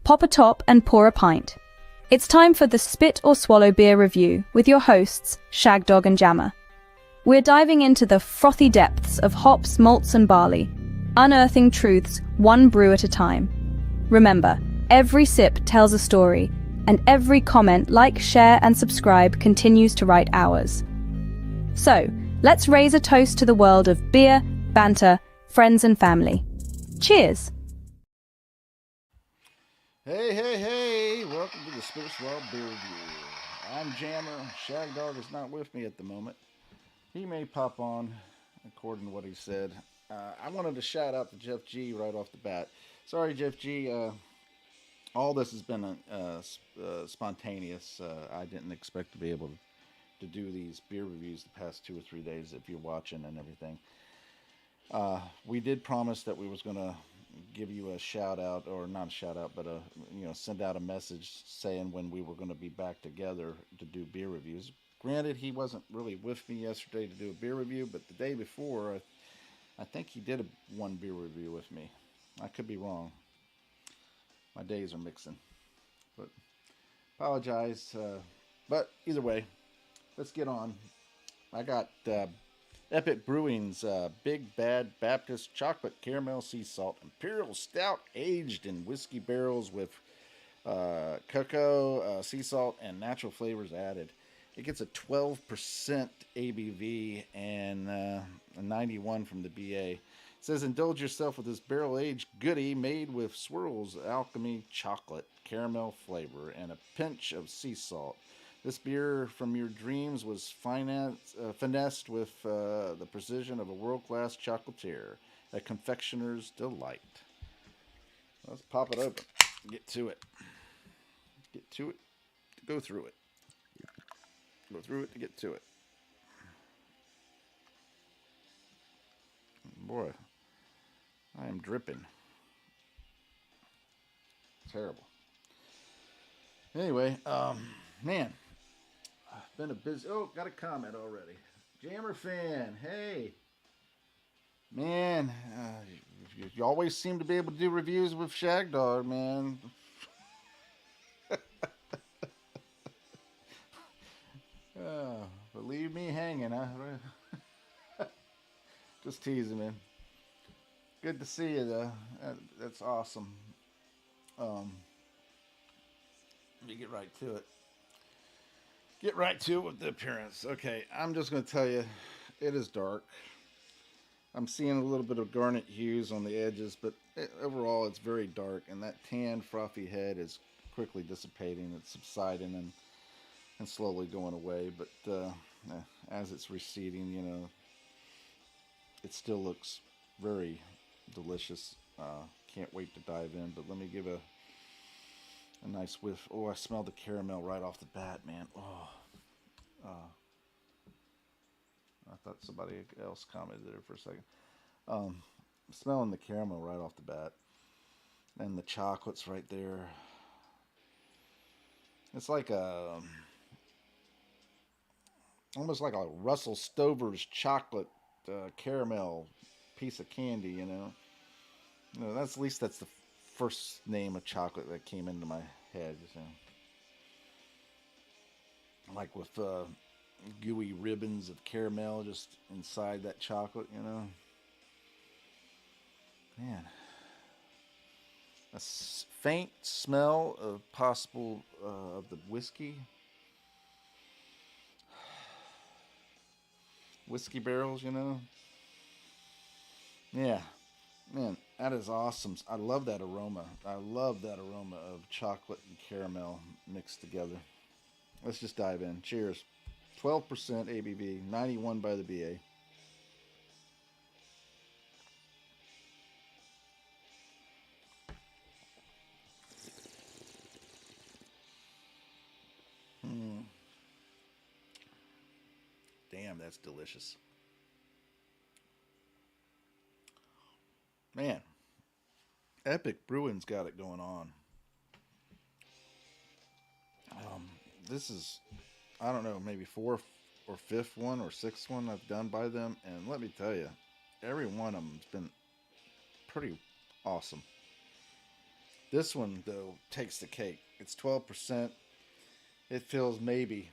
pop a top and pour a pint. It's time for the Spit or Swallow Beer Review with your hosts, Shagdog and Jammer. We're diving into the frothy depths of hops, malts, and barley, unearthing truths one brew at a time. Remember, every sip tells a story, and every comment, like, share, and subscribe continues to write ours. So, let's raise a toast to the world of beer, banter, friends, and family. Cheers! Hey, welcome to the Spit or Swallow Beer Review. I'm Jammer. Shagdog is not with me at the moment. He may pop on, according to what he said. I wanted to shout out to Jeff G right off the bat. Sorry, Jeff G. All this has been spontaneous. I didn't expect to be able to do these beer reviews the past 2 or 3 days if you're watching and everything. We did promise that we was going to give you a shout out, or not a shout out, but send out a message saying when we were going to be back together to do beer reviews. Granted, he wasn't really with me yesterday to do a beer review, but the day before, I think he did one beer review with me. I could be wrong. My days are mixing, but apologize. But either way, let's get on. I got Epic Brewing's Big Bad Baptist Chocolate Caramel Sea Salt Imperial Stout, aged in whiskey barrels with cacao, sea salt, and natural flavors added. It gets a 12% ABV and a 91 from the BA. It says, indulge yourself with this barrel-aged goodie made with swirls, Alchemy chocolate, caramel flavor, and a pinch of sea salt. This beer from your dreams was finessed with the precision of a world-class chocolatier, a confectioner's delight. Let's pop it open. Get to it. Get to it. Go through it. Go through it to get to it. Boy, I am dripping. Terrible. Anyway, man. Been a busy. Oh, got a comment already. Jammer fan, hey, man, you always seem to be able to do reviews with Shagdog, man. But leave me hanging, huh? Just teasing, man. Good to see you, though. That's awesome. Let me get right to it. Get right to it with the appearance. Okay, I'm just going to tell you, it is dark. I'm seeing a little bit of garnet hues on the edges, but overall it's very dark, and that tan, frothy head is quickly dissipating. It's subsiding and slowly going away, but as it's receding, it still looks very delicious. Can't wait to dive in, but let me give a nice whiff. Oh, I smell the caramel right off the bat, man. Oh, I thought somebody else commented there for a second. Smelling the caramel right off the bat, and the chocolate's right there. It's like almost like a Russell Stover's chocolate caramel piece of candy. That's at least that's the first name of chocolate that came into my head. Like with gooey ribbons of caramel just inside that chocolate, Man, a faint smell of possible of the whiskey barrels, Yeah, man, that is awesome. I love that aroma. I love that aroma of chocolate and caramel mixed together. Let's just dive in. Cheers. 12% ABV, 91 by the BA. Damn, that's delicious. Man, Epic Brewing's got it going on. This is, I don't know, maybe 4th or 5th one or 6th one I've done by them, and let me tell you, every one of them's been pretty awesome. This one though takes the cake. It's 12%. It feels maybe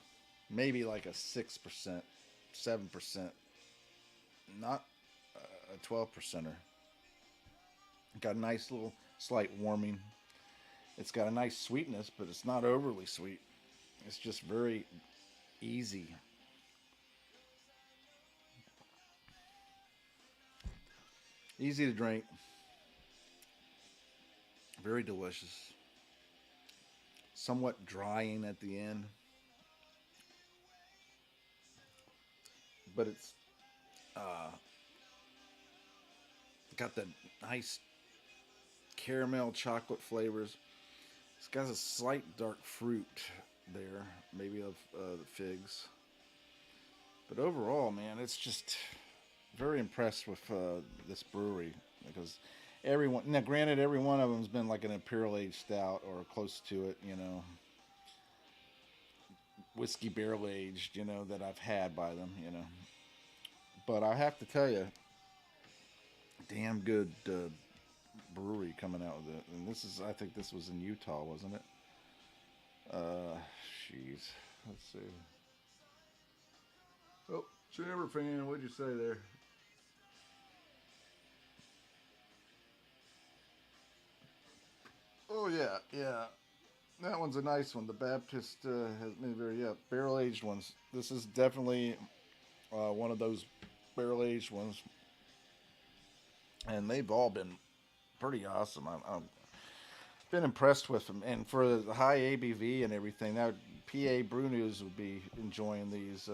like a 6%, 7%, not a 12 percenter. Got a nice little slight warming. It's got a nice sweetness, but it's not overly sweet. It's just very easy. Easy to drink. Very delicious. Somewhat drying at the end. But it's got the nice caramel chocolate flavors. It's got a slight dark fruit there, maybe of the figs. But overall, man, it's just very impressed with this brewery because everyone. Now, granted, every one of them's been like an Imperial Stout or close to it, you know, whiskey barrel aged, you know, that I've had by them, you know. But I have to tell you, damn good brewery coming out with it. And this is, I think this was in Utah, wasn't it? Jeez. Let's see. Oh, Trevor fan, what'd you say there? Oh yeah, yeah. That one's a nice one. The Baptist has been very barrel aged ones. This is definitely one of those barrel aged ones, and they've all been pretty awesome. I'm been impressed with them, and for the high ABV and everything, that PA Brew News would be enjoying these.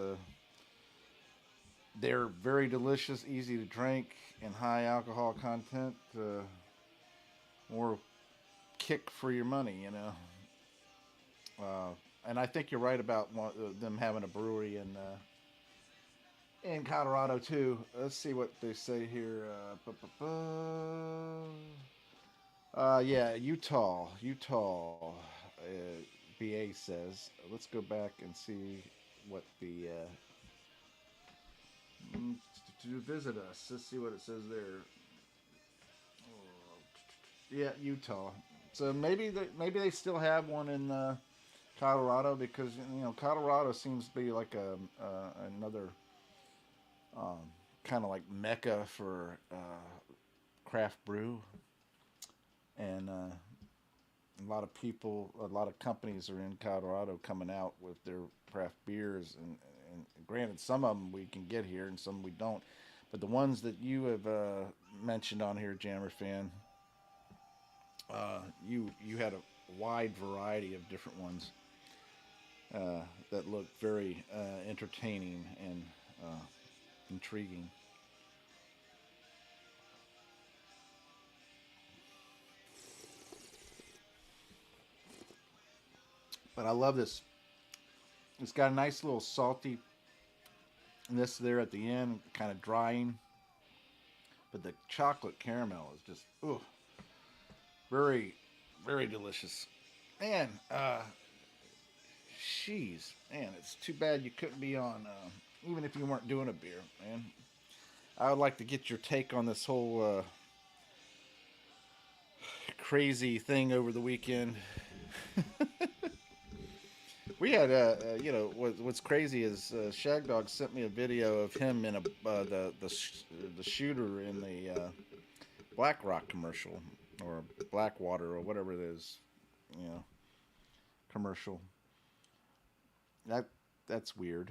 They're very delicious, easy to drink, and high alcohol content. More kick for your money, you know. And I think you're right about them having a brewery in Colorado too. Let's see what they say here. Yeah, Utah. BA says. Let's go back and see what the to visit us. Let's see what it says there. Yeah, Utah. So maybe they still have one in Colorado because you know Colorado seems to be like another kind of like mecca for craft brew, and a lot of people, a lot of companies are in Colorado coming out with their craft beers, and granted, some of them we can get here and some we don't, but the ones that you have mentioned on here, Jammer Fan, you had a wide variety of different ones that look very entertaining and intriguing. But I love this. It's got a nice little salty this there at the end, kind of drying. But the chocolate caramel is just very, very delicious. Man, jeez, man, it's too bad you couldn't be on, even if you weren't doing a beer, man. I would like to get your take on this whole crazy thing over the weekend. We had, you know, what's crazy is Shag Dog sent me a video of him in the shooter in the Black Rock commercial or Blackwater or whatever it is, you know, commercial. That's weird,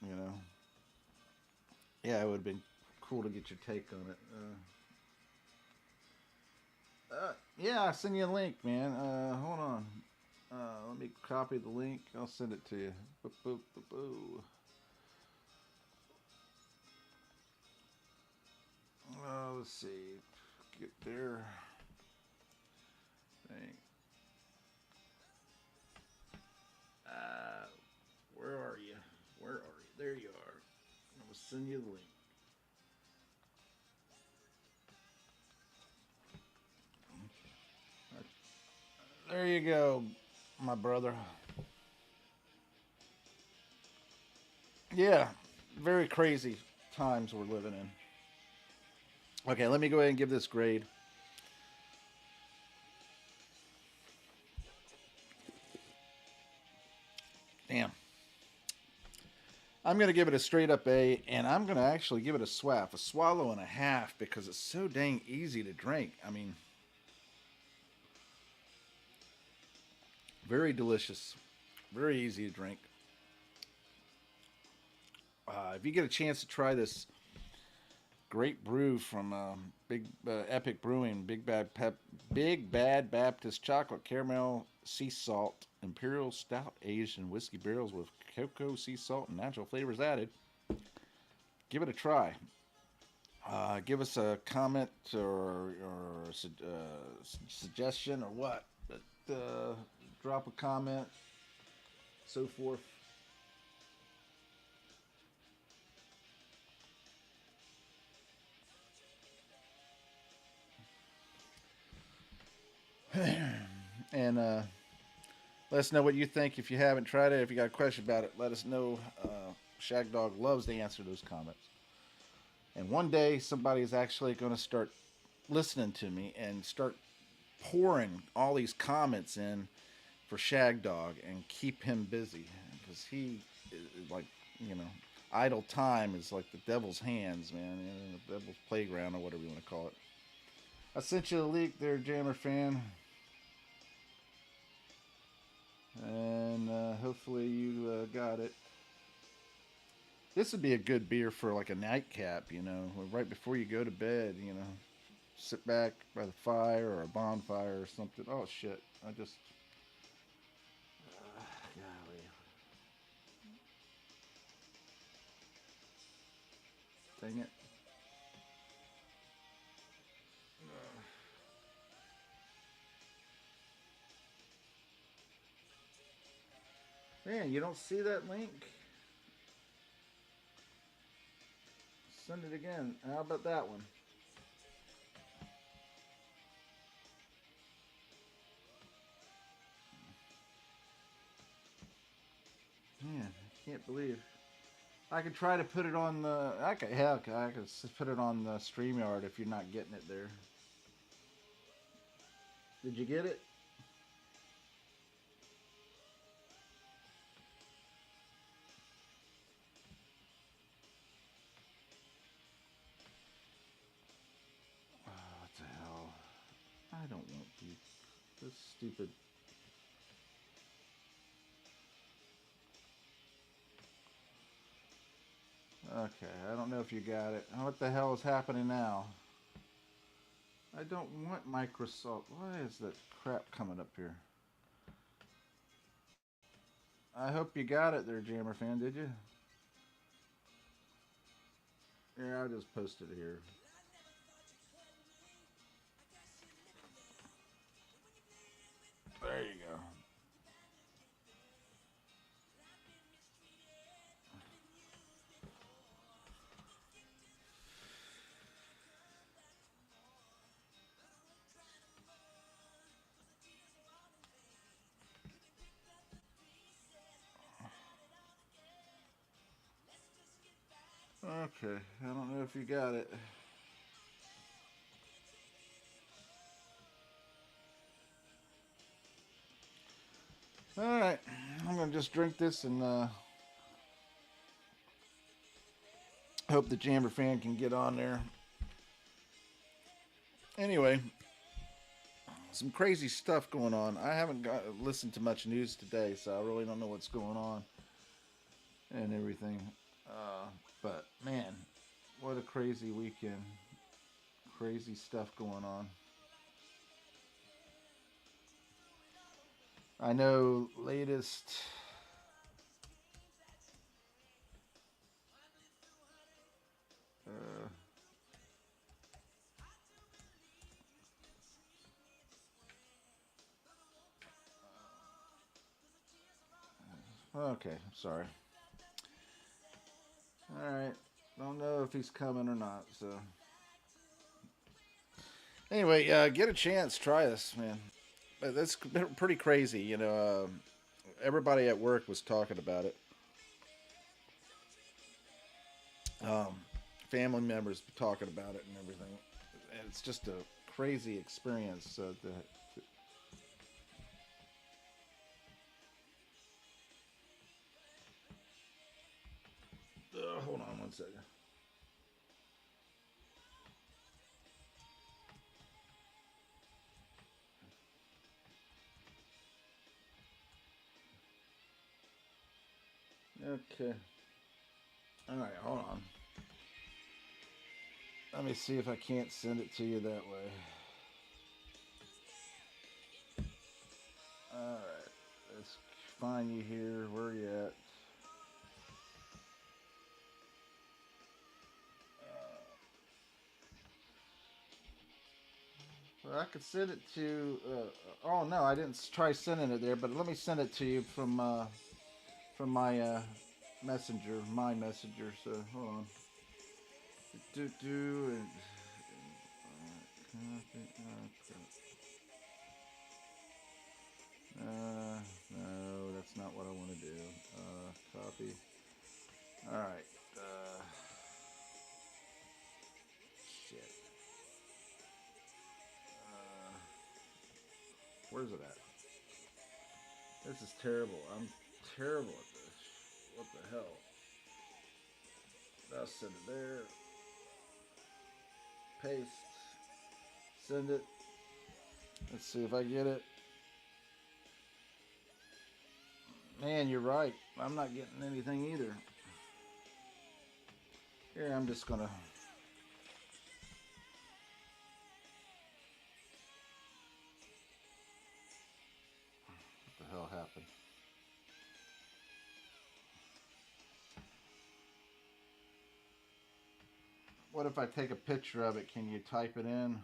you know. Yeah, it would have been cool to get your take on it. Yeah, I'll send you a link, man. Hold on. Let me copy the link. I'll send it to you. Boop, boop, boop, boop. Let's see. Get there. Thing. Where are you? Where are you? There you are. I'm gonna send you the link. There you go, my brother. Yeah, very crazy times we're living in. Okay, let me go ahead and give this grade. Damn. I'm going to give it a straight up A, and I'm going to actually give it a swaff, a swallow and a half, because it's so dang easy to drink. I mean, very delicious, very easy to drink. If you get a chance to try this great brew from Big Epic Brewing, Big Bad Baptist Chocolate Caramel Sea Salt Imperial Stout aged in whiskey barrels with cocoa, sea salt, and natural flavors added, give it a try. Give us a comment or suggestion or what. But drop a comment, so forth. And let us know what you think if you haven't tried it. If you got a question about it, let us know. Shagdog loves to answer those comments. And one day, somebody is actually going to start listening to me and start pouring all these comments in for Shagdog and keep him busy. Because he, like, you know, idle time is like the devil's hands, man. The devil's playground, or whatever you want to call it. I sent you a link there, Jammer fan. And hopefully you got it. This would be a good beer for like a nightcap, you know, right before you go to bed, you know. Sit back by the fire or a bonfire or something. Oh, shit. I just... golly. Dang it. Man, you don't see that link? Send it again. How about that one? Man, I can't believe. I could try to put it on the... I could put it on the StreamYard if you're not getting it there. Did you get it? What the hell? I don't want this stupid... Okay, I don't know if you got it. What the hell is happening now? I don't want Microsoft. Why is that crap coming up here? I hope you got it there, Jammer fan, did you? Yeah, I just posted it here. There you go. Okay, I don't know if you got it. Alright, I'm gonna just drink this and hope the Jammer fan can get on there. Anyway, some crazy stuff going on. I haven't listened to much news today, so I really don't know what's going on and everything. But man, what a crazy weekend. Crazy stuff going on. I know latest... okay, sorry. Alright, don't know if he's coming or not, so... Anyway, get a chance, try this, man. That's pretty crazy, you know. Everybody at work was talking about it. Family members talking about it and everything. And it's just a crazy experience. Okay. Alright, hold on. Let me see if I can't send it to you that way. Alright. Let's find you here. Where are you at? Well, I could send it to. Oh no, I didn't try sending it there, but let me send it to you from my messenger, my messenger. So hold on. No, that's not what I want to do. Copy. All right. Shit. Where's it at? This is terrible. I'm terrible at this. What the hell? I'll send it there. Paste. Send it. Let's see if I get it. Man, you're right. I'm not getting anything either. Here, I'm just gonna. What the hell happened? What if I take a picture of it? Can you type it in?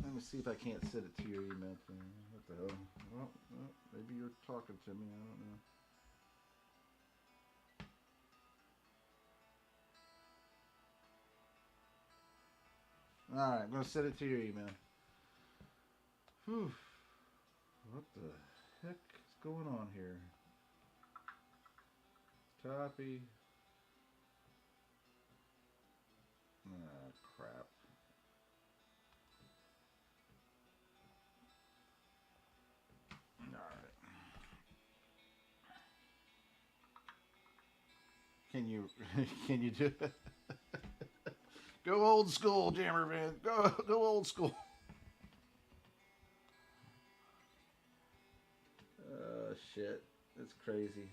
Let me see if I can't send it to your email thing. What the hell? Well, maybe you're talking to me. I don't know. Alright, I'm going to send it to your email. Whew. What the heck is going on here? Copy. Ah, crap. Alright. Can you can you do it? Go old school, Jammer man. Go old school. Oh shit. That's crazy.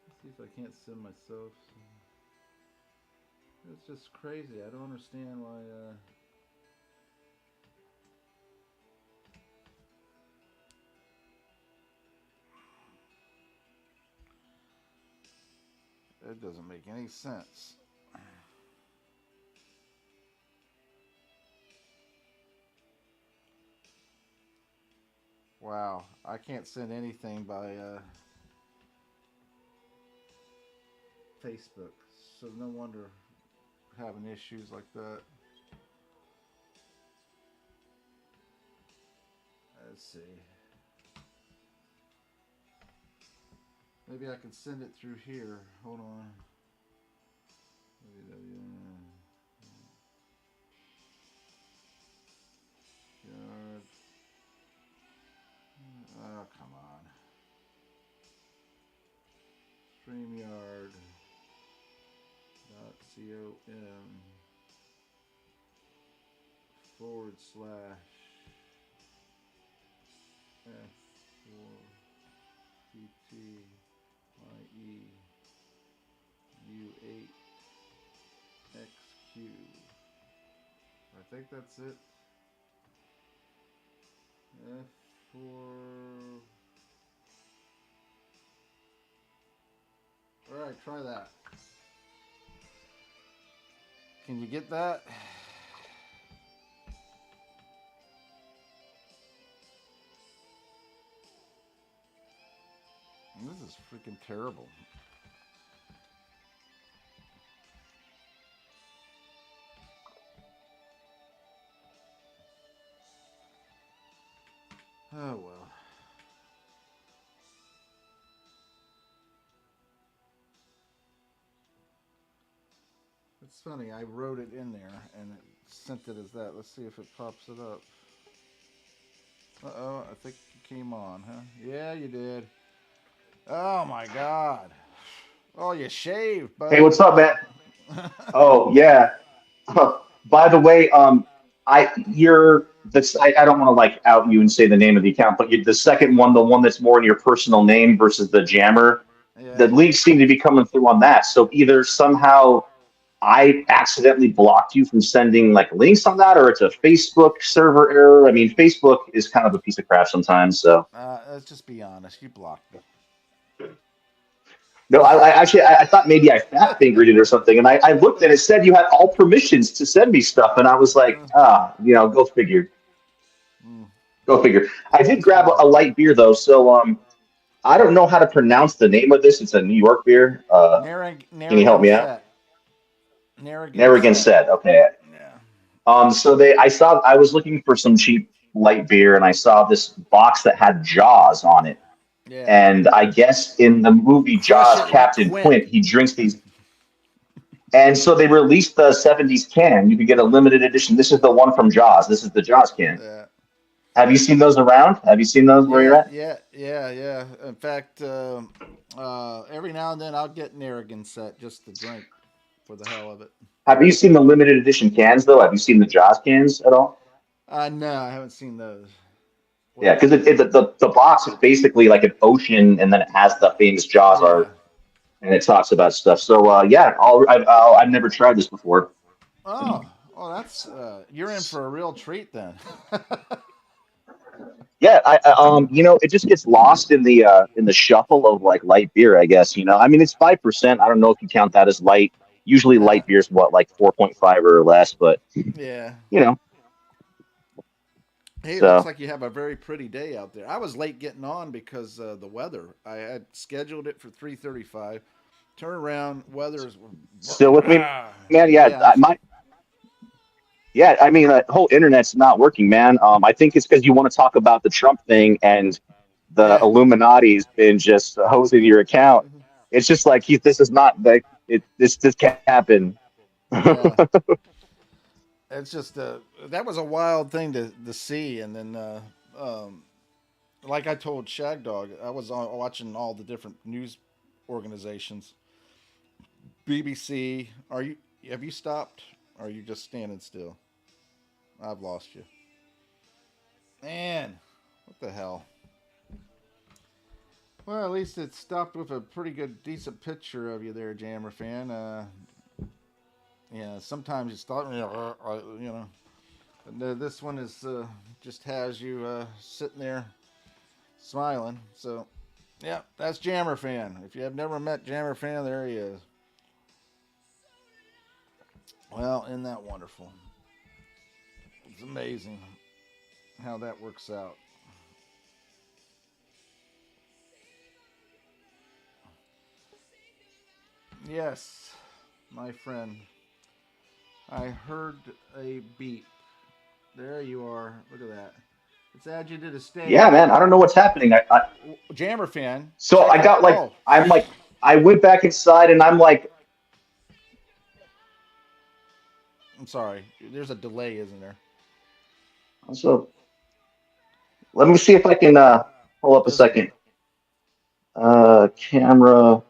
Let's see if I can't send myself. It's just crazy. I don't understand why it doesn't make any sense. Wow, I can't send anything by Facebook, so no wonder having issues like that. Let's see. Maybe I can send it through here. Hold on. God. Oh, come on. F4/TTYEU8XQ. I think that's it. F4. Alright, try that. Can you get that? This is freaking terrible. Oh well. It's funny. I wrote it in there and it sent it as that. Let's see if it pops it up. Uh-oh, I think you came on, huh? Yeah, you did. Oh my God. Oh, you shaved, Hey, buddy. what's up, man? Oh, yeah. By the way, you're this. I don't want to like out you and say the name of the account, but the second one, the one that's more in your personal name versus the Jammer, the Yeah. leaks seem to be coming through on that. So either somehow I accidentally blocked you from sending like links on that, or it's a Facebook server error. I mean, Facebook is kind of a piece of crap sometimes. So Let's just be honest. You blocked me. no, I actually I thought maybe I fat fingered it or something, and I looked and it said you had all permissions to send me stuff, and I was like, go figure. Mm, Go figure. I did that's grab cool. a light beer though, so I don't know how to pronounce the name of this. It's a New York beer. Can you help me out? Narragansett. Narragansett. Narragansett. Okay. Yeah. So I was looking for some cheap light beer, and I saw this box that had Jaws on it. Yeah. And I guess in the movie Crush Jaws, it like Captain Quint. Quint, he drinks these. And so they released the '70s can. You could get a limited edition. This is the one from Jaws. This is the Jaws can. Yeah. Have you seen those around? Have you seen those where you're Yeah, at? yeah, yeah, yeah. In fact, every now and then I'll get Narragansett just to drink for the hell of it. Have you seen the limited edition cans though? Have you seen the Jaws cans at all? No, I haven't seen those. Yeah, What? because the box is basically like an ocean, and then it has the famous Jaws Yeah. art, and it talks about stuff. So yeah, I've never tried this before. Oh, oh, that's you're in for a real treat then. Yeah, it just gets lost in the shuffle of like light beer, I guess. I mean, it's 5%. I don't know if you count that as light. Usually, uh, light beer is what, like 4.5 or less, but yeah. you know, Hey, it looks so like you have a very pretty day out there. I was late getting on because the weather. I had scheduled it for 3:35. Turn around, weather's still with me, ah, man. Yeah, yeah. yeah. I mean, the whole internet's not working, man. I think it's because you want to talk about the Trump thing and the Yeah. Illuminati's been just hosing your account. It's just like this is not like this can't happen. Yeah. It's just that was a wild thing to see, and then um, like I told Shag Dog, I was watching all the different news organizations. BBC, are you? Have you stopped? Or are you just standing still? I've lost you, man. What the hell? Well, at least it stopped with a pretty good, decent picture of you there, Jammer fan. Yeah, sometimes you start, you know. And, this one is just has you sitting there smiling. So, yeah, that's Jammer fan. If you have never met Jammer fan, there he is. Well, isn't that wonderful? It's amazing how that works out. Yes, my friend. I heard a beep. There you are. Look at that. Let's add you to the Yeah, stage. man. I don't know what's happening. Jammer fan, So check I out. got like Oh, I'm like I went back inside and I'm like, I'm sorry. There's a delay, isn't there? so let me see if I can hold up a Does second. Camera.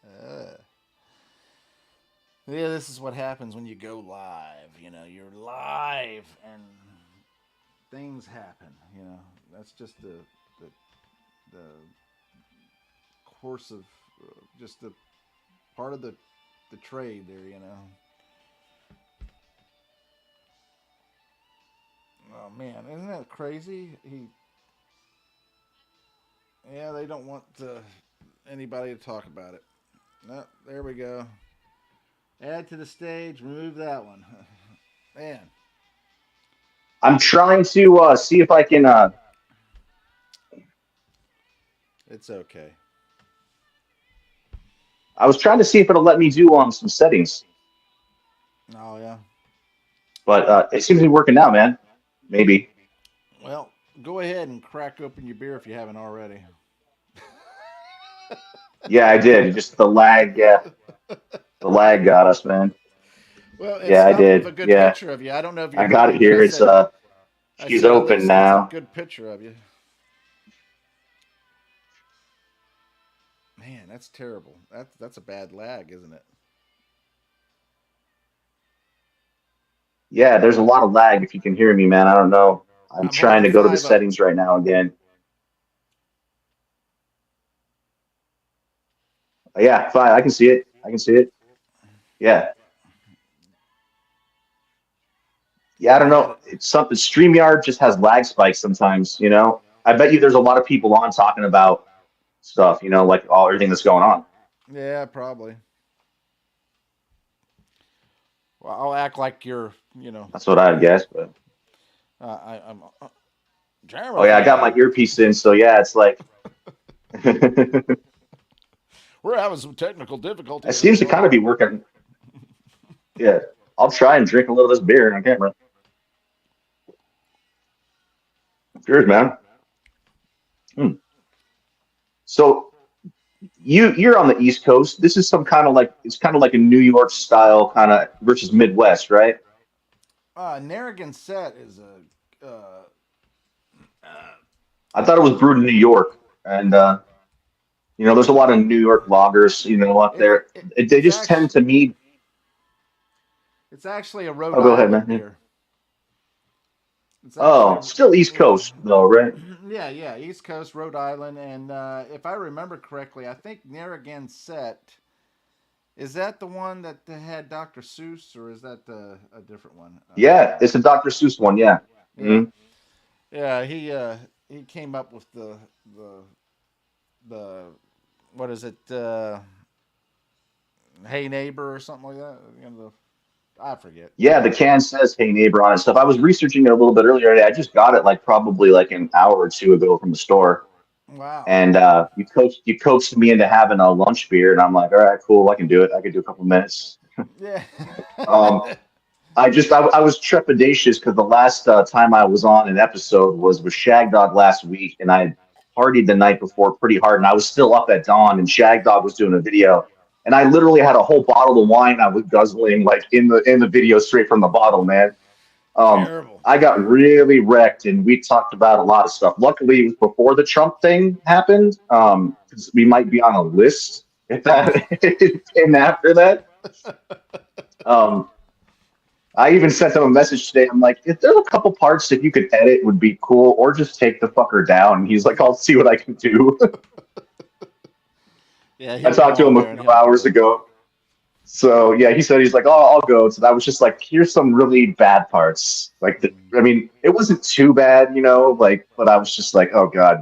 uh, yeah, this is what happens when you go live. You know, you're live and things happen. You know, that's just the course of just the part of the trade there. You know. Oh man, isn't that crazy? Yeah, they don't want anybody to talk about it. No, there we go. Add to the stage. Remove that one. Man, I'm trying to see if I can. it's okay. I was trying to see if it'll let me do some settings, Oh yeah. but it seems to be working now, man. Maybe. Well, go ahead and crack open your beer if you haven't already. Yeah, I did. Just the lag. Yeah, the lag got us, man. Well, it's Yeah, I helped with a did. good Yeah, picture of you. I don't know if you I heard got me, it but here. It's I she's said at open least it's a now. good picture of you. Man, that's terrible. That's a bad lag, isn't it? Yeah, there's a lot of lag. If you can hear me, man, I don't know. I'm I'm trying holding to go to the five up. settings right now again. Yeah, fine. I can see it. I can see it. Yeah. Yeah, I don't I got know. it. It's something. StreamYard just has lag spikes sometimes, you know? I bet you there's a lot of people on talking about stuff, you know, like all everything that's going on. Yeah, probably. Well, I'll act like you're, That's what I'd guess. But I'm oh yeah, I got my Jammer earpiece in, so yeah, it's like it We're having some technical difficulties as seems to kind of be well. working. Yeah. I'll try and drink a little of this beer on camera. Cheers, man. Hmm. So you're on the East Coast. This is some kind of like it's kind of like a New York style kind of versus Midwest, right? Narragansett is a. I thought it was brewed in New York, and you know, there's a lot of New York loggers, you know, up It's there. it, They it's just tend actually to need. it's actually a Rhode Oh, go ahead, Island man. Yeah. beer. It's actually Oh, still East yeah. Coast though, right? Yeah, East Coast, Rhode Island, and if I remember correctly, I think Narragansett is that the one that had Dr. Seuss, or is that a different one? Yeah, it's a Dr. Seuss one. Yeah. Yeah, Hmm. yeah, he came up with the the what is it? Hey neighbor or something like that. I forget. Yeah, the can says "Hey neighbor" on it and stuff. I was researching it a little bit earlier today. I just got it like probably like an hour or two ago from the store, Wow. and you coaxed me into having a lunch beer, and I'm like, all right, cool, I can do it. I can do a couple minutes. Yeah. Um, I was trepidatious because the last time I was on an episode was with Shag Dog last week, and I partied the night before pretty hard, and I was still up at dawn, and Shag Dog was doing a video, and I literally had a whole bottle of wine I was guzzling like in the video straight from the bottle, man. Um, Terrible. I got really wrecked, and we talked about a lot of stuff. Luckily, it was before the Trump thing happened, 'cause we might be on a list if that and after that. Um, I even sent him a message today. I'm like, if there's a couple parts that you could edit would be cool, or just take the fucker down. And he's like, I'll see what I can do. Yeah, I he'll go talked to on him a there and few he'll do hours it. ago. So yeah, he said he's like, oh, I'll go. So I was just like, here's some really bad parts. Like, I mean, it wasn't too bad, you know, like, but I was just like, oh god,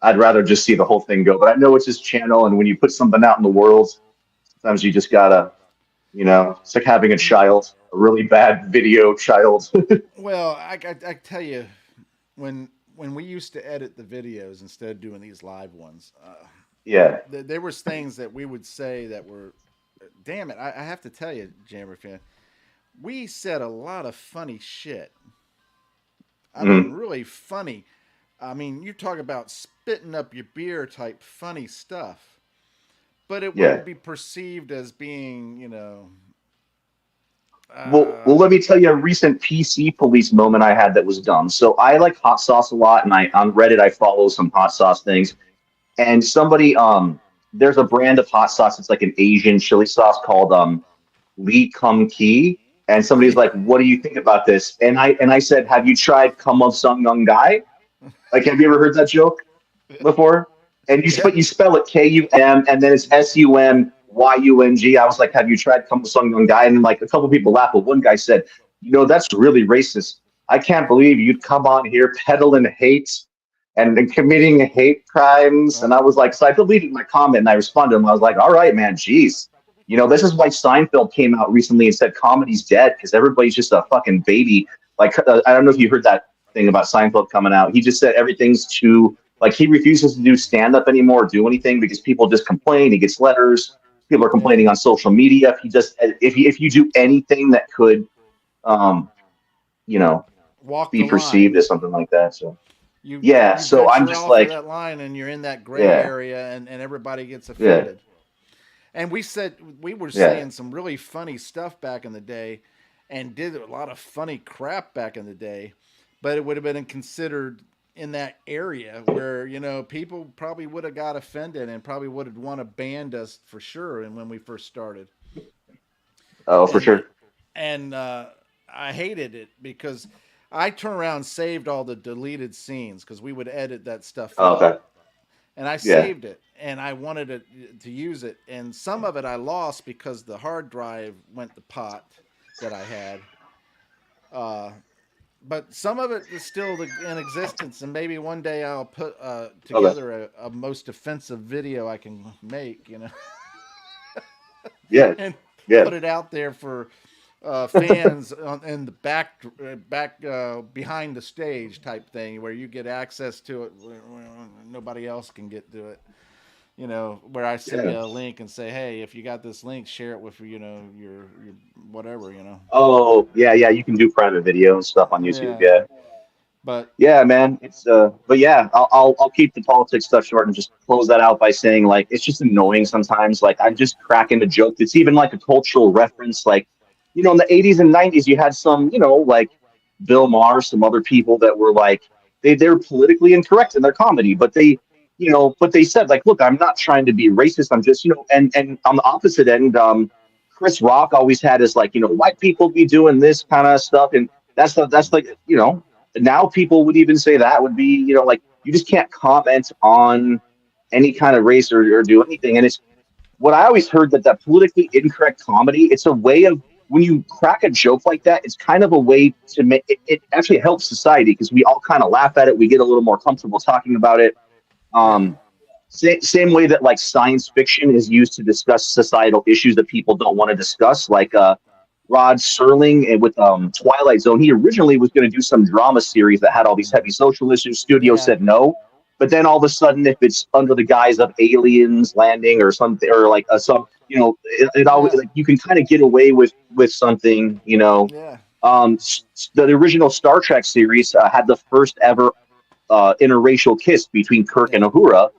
I'd rather just see the whole thing go. But I know it's his channel, and when you put something out in the world, sometimes you just gotta, you know, it's like having a child, a really bad video child. Well, I tell you, when we used to edit the videos instead of doing these live ones, Yeah. there was things that we would say that were, damn it, I have to tell you, Jammer fan, we said a lot of funny shit. I mean, Mhm. really funny. I mean, you talk about spitting up your beer type funny stuff, but it Yeah. wouldn't be perceived as being, Well, let me tell you a recent PC police moment I had that was dumb. So I like hot sauce a lot, and I on Reddit I follow some hot sauce things. And somebody, there's a brand of hot sauce. It's like an Asian chili sauce called Lee Kum Kee. And somebody's yeah. like, "What do you think about this?" And I said, "Have you tried Cum of Sung Young Guy? Like, have you ever heard that joke before?" And Yeah. you spell it Kum, and then it's Sumyung. I was like, "Have you tried Come Sung Young Guy?" And like a couple people laughed, but one guy said, "You know, that's really racist. I can't believe you'd come on here peddling hate and committing hate crimes." And I was like, so I deleted my comment and I responded to him. I was like, "All right, man, jeez." You know, this is why Seinfeld came out recently and said comedy's dead because everybody's just a fucking baby. Like, I don't know if you heard that thing about Seinfeld coming out. He just said everything's too like he refuses to do stand up anymore or do anything because people just complain. He gets letters. People are Yeah. complaining on social media. If you do anything that could, um, you know, Walk be the perceived line. as something like that. So Yeah, you so I'm venture just off of like, that line and you're in that gray yeah, area, and everybody gets yeah, offended. And we were yeah. saying some really funny stuff back in the day, and did a lot of funny crap back in the day, but it would have been considered in that area where people probably would have got offended and probably would have want to banned us for sure. And when we first started, Oh, for and sure. I hated it because I turned around and saved all the deleted scenes because we would edit that stuff Oh, out, okay. and I Yeah. saved it and I wanted to use it, and some of it I lost because the hard drive went to pot that I had. Uh, but some of it is still in existence, and maybe one day I'll put Okay. together a most offensive video I can make, Yeah. and Yeah. put it out there for fans in the back behind the stage type thing, where you get access to it where nobody else can get to it. Where I send Yeah. you a link and say, hey, if you got this link, share it with your whatever. Oh, yeah, yeah. You can do private video and stuff on YouTube. Yeah, Yeah. but Yeah, man. But yeah, I'll keep the politics stuff short and just close that out by saying like it's just annoying sometimes. Like I'm just cracking a joke. It's even like a cultural reference. Like, in the '80s and '90s, you had some, like Bill Maher, some other people that were like they're politically incorrect in their comedy, but they said like, look, I'm not trying to be racist. I'm just, and on the opposite end, Chris Rock always had his like, white people be doing this kind of stuff, and that's like, now people would even say that would be, like you just can't comment on any kind of race or do anything. And it's what I always heard that politically incorrect comedy, it's a way of when you crack a joke like that, it's kind of a way to make it actually helps society because we all kind of laugh at it. We get a little more comfortable talking about it. yeah, Um, same way that like science fiction is used to discuss societal issues that people don't want to discuss, like Rod Serling with Twilight Zone. He originally was going to do some drama series that had all these heavy social issues. Studio yeah, said no. But then all of a sudden, if it's under the guise of aliens landing or something, or like it always yeah, like you can kind of get away with something. yeah, The original Star Trek series had the first ever interracial kiss between Kirk and yeah, Uhura,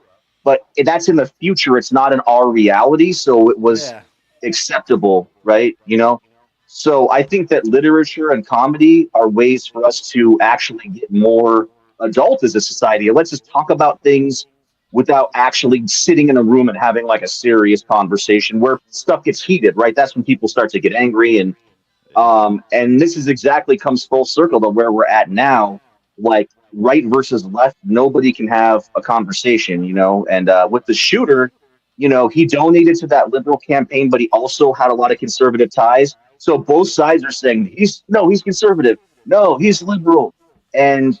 but that's in the future. It's not in our reality, so it was yeah, acceptable, right? So I think that literature and comedy are ways for us to actually get more adult as a society. It lets us talk about things without actually sitting in a room and having like a serious conversation where stuff gets heated, right? That's when people start to get angry, yeah, and this is exactly comes full circle to where we're at now. Like right versus left, nobody can have a conversation, And with the shooter, he donated to that liberal campaign, but he also had a lot of conservative ties. So both sides are saying he's conservative, no, he's liberal. And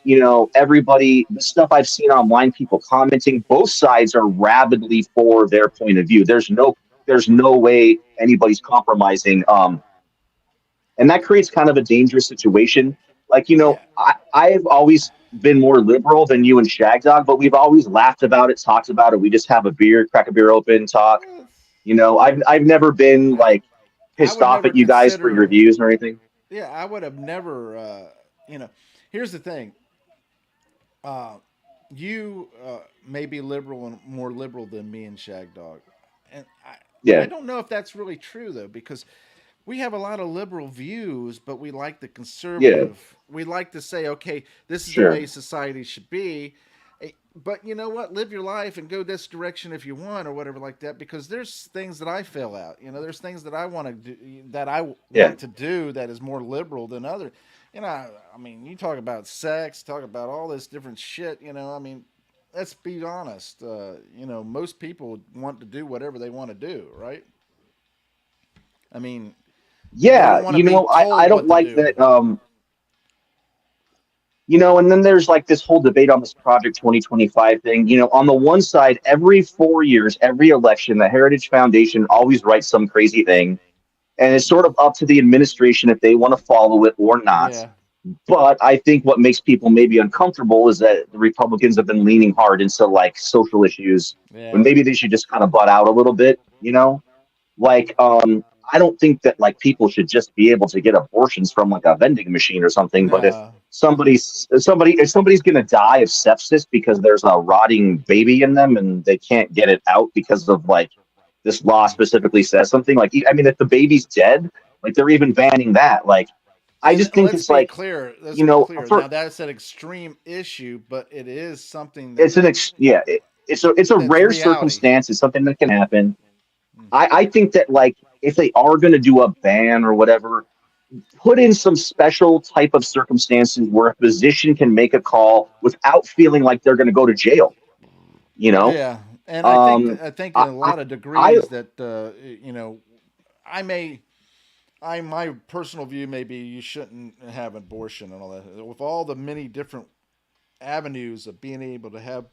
everybody, the stuff I've seen online, people commenting, both sides are rabidly for their point of view. There's no way anybody's compromising. And that creates kind of a dangerous situation. Like, yeah. I've always been more liberal than you and Shagdog, but we've always laughed about it, talked about it. We just have a beer, crack a beer open, talk. I've never been like I pissed would off never at you guys for your consider. views or anything. Yeah, I would have never. You know, here's the thing. Uh, you may be liberal and more liberal than me and Shag Dog, and I Yeah, don't know if that's really true though, because we have a lot of liberal views, but we like the yeah, conservative. We like to say, okay, this is the way sure. society should be. But you know what? Live your life and go this direction if you want, or whatever like that. Because there's things that I fail out. There's things that I want to do, that I Yeah. want to do, that is more liberal than other. I mean, you talk about sex, talk about all this different shit. I mean, let's be honest. Most people want to do whatever they want to do, right? I mean, they Yeah, don't want to be I told don't what to like do. that. And then there's like this whole debate on this Project 2025 thing. On the one side, every 4 years, every election, the Heritage Foundation always writes some crazy thing. And it's sort of up to the administration if they want to follow it or not. Yeah, But I think what makes people maybe uncomfortable is that the Republicans have been leaning hard into like social issues when yeah, maybe they should just kind of butt out a little bit. Like, I don't think that like people should just be able to get abortions from like a vending machine or something. But if no, if somebody's going to die of sepsis because there's a rotting baby in them and they can't get it out because of like this law specifically says something like, I mean, if the baby's dead, like they're even banning that. Like, I And just think let's it's be like, clear. Let's you be know, clear. Now for that's an extreme issue, but it is something that yeah, it's a that's rare reality. circumstance. It's something that can happen. Mm. I think that like if they are going to do a ban or whatever, put in some special type of circumstances where a physician can make a call without feeling like they're going to go to jail. You know, Yeah, and um, I think in I, a I, lot of I degrees that I may I my personal view may be you shouldn't have abortion and all that. With all the many different avenues of being able to have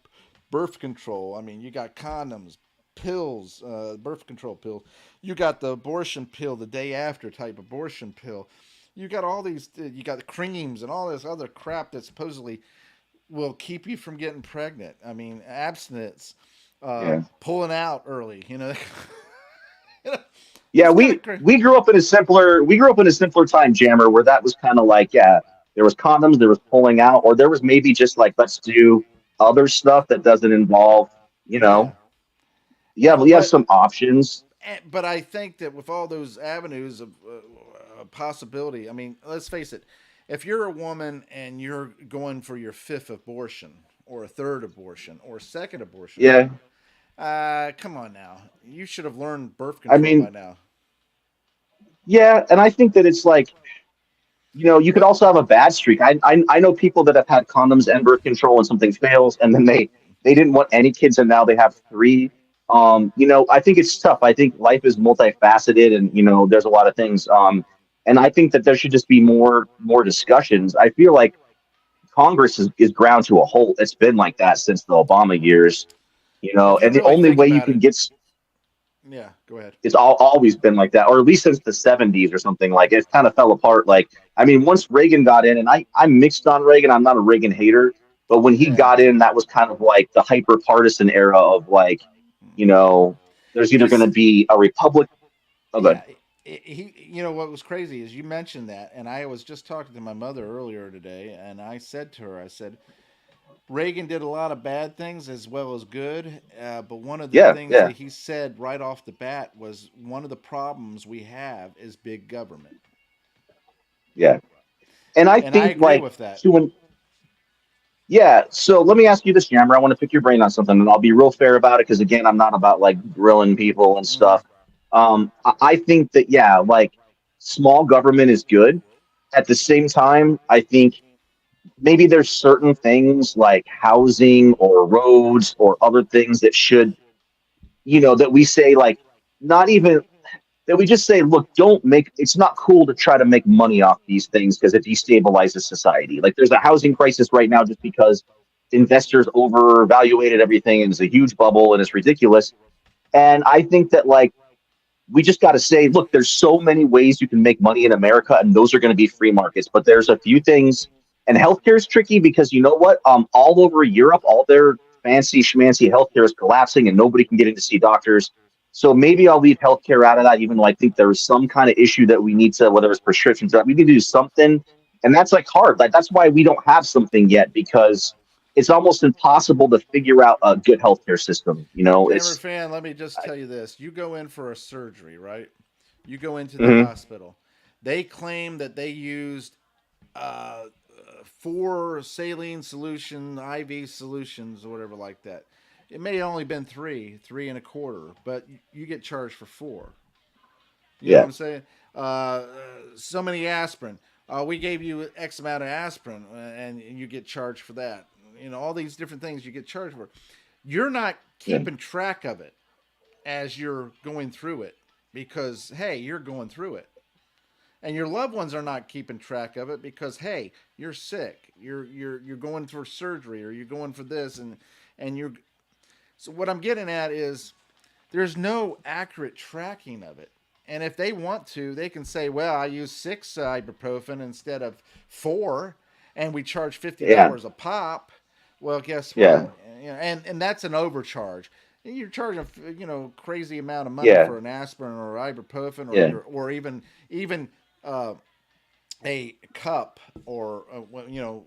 birth control, I mean, you got condoms, pills, birth control pills. You got the abortion pill, the day after type abortion pill. You got all these. You got the creams and all this other crap that supposedly will keep you from getting pregnant. I mean, abstinence, yeah. pulling out early. You know, Yeah, it's kind of crazy. we grew up in a simpler time, Jammer, where that was kind of like, yeah, there was condoms, there was pulling out, or there was maybe just like let's do other stuff that doesn't involve, you Yeah, know, you have but some options. but I think that with all those avenues of possibility, I mean, let's face it, if you're a woman and you're going for your fifth abortion or a third abortion or a second abortion, Yeah, come on now, you should have learned birth I control by mean, now. yeah, and I think that it's like, you could What? also have a bad streak. I know people that have had condoms and birth control and something fails, and then they didn't want any kids, and now they have three. I think it's tough. I think life is multifaceted, and there's a lot of things. And I think that there should just be more discussions. I feel like Congress is ground to a halt. It's been like that since the Obama years. If you And the really only think way you about can it, get yeah, go ahead. it's always been like that, or at least since the '70s or something. Like it kind of fell apart. Like I mean, once Reagan got in, and I'm mixed on Reagan. I'm not a Reagan hater, but when he Yeah, got in, that was kind of like the hyper partisan era of like, you know, there's either going to he's be a republic. Oh, good. yeah. He, what was crazy is you mentioned that, and I was just talking to my mother earlier today, and I said to her, I said, Reagan did a lot of bad things as well as good, but one of the Yeah, things yeah, that he said right off the bat was one of the problems we have is big government, yeah. And I and I think agree like with that. to an yeah. So let me ask you this, Jammer. I want to pick your brain on something, and I'll be real fair about it because again, I'm not about like grilling people and Mm, stuff. I think that yeah, like small government is good. At the same time, I think maybe there's certain things like housing or roads or other things that should, that we say like not even that we just say, look, don't make it's not cool to try to make money off these things because it destabilizes society. Like there's a housing crisis right now just because investors overvaluated everything and it's a huge bubble and it's ridiculous. And I think that like we just got to say, look, there's so many ways you can make money in America, and those are going to be free markets. But there's a few things, and healthcare is tricky because you know what? All over Europe, all their fancy schmancy healthcare is collapsing, and nobody can get in to see doctors. So maybe I'll leave healthcare out of that, even though I think there is some kind of issue that we need to, whether it's prescriptions, that we need to do something, and that's like hard. Like that's why we don't have something yet because it's almost impossible to figure out a good healthcare system. Jammer It's fan, let me just tell you this: you go in for a surgery, right? You go into the mhm. hospital. They claim that they used uh, 4 saline solution, IV solutions, or whatever like that. It may have only been three and a quarter, but you get charged for four. You know what Yeah, I'm saying? So many aspirin. We gave you X amount of aspirin, and you get charged for that. All these different things you get charged for. You're not yeah, keeping track of it as you're going through it because, hey, you're going through it. And your loved ones are not keeping track of it because, hey, you're sick. You're going for surgery or you're going for this and you're so what I'm getting at is there's no accurate tracking of it. And if they want to, they can say, well, I use 6 ibuprofen instead of 4, and we charge yeah, $50 a pop. Well, guess yeah. what? And that's an overcharge. And you're charging crazy amount of money Yeah, for an aspirin or ibuprofen yeah, or even uh, a cup or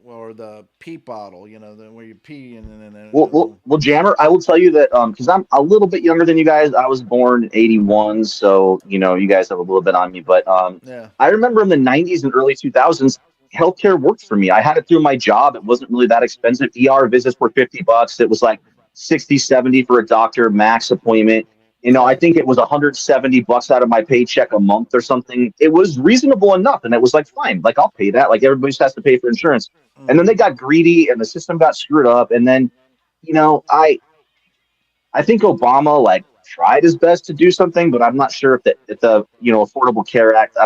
or the pee bottle, where you pee and then Well, Jammer, I will tell you that because I'm a little bit younger than you guys. I was born in '81, so you guys have a little bit on me. But yeah, I remember in the '90s and early 2000s, healthcare worked for me. I had it through my job. It wasn't really that expensive. ER visits were $50. It was like 60, 70 for a doctor max appointment. I right. think it was $170 out of my paycheck a month or something. It was reasonable enough, and it was like fine, like I'll pay that. Like everybody just has to pay for insurance. And then Hmm. they got greedy, and the system got screwed up, and then you know, I I think Obama like tried his best to do something, but I'm not sure if the Affordable Care Act.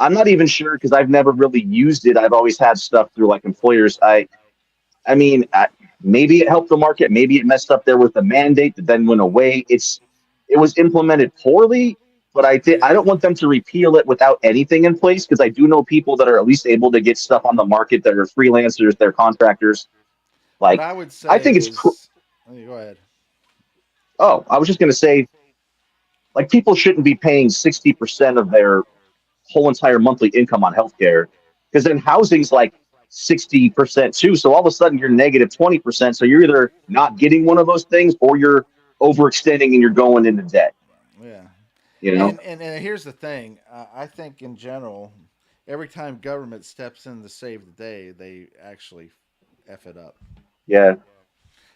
I'm not even sure because I've never really used it. I've always had stuff through like employers. I mean, maybe it helped the market. Maybe it messed up there with the mandate that then went away. It was implemented poorly, but I don't want them to repeal it without anything in place because I do know people that are at least able to get stuff on the market that are freelancers, they're contractors. What Like I would I say think is, go ahead. I was just going to say, like, people shouldn't be paying 60% of their whole entire monthly income on healthcare because then housing's like 60% too. So all of a sudden you're negative 20%. So you're either not getting one of those things or you're overextending and you're going into debt, Yeah, you know? and here's the thing. I think in general, every time government steps in to save the day, they actually f it up. Yeah.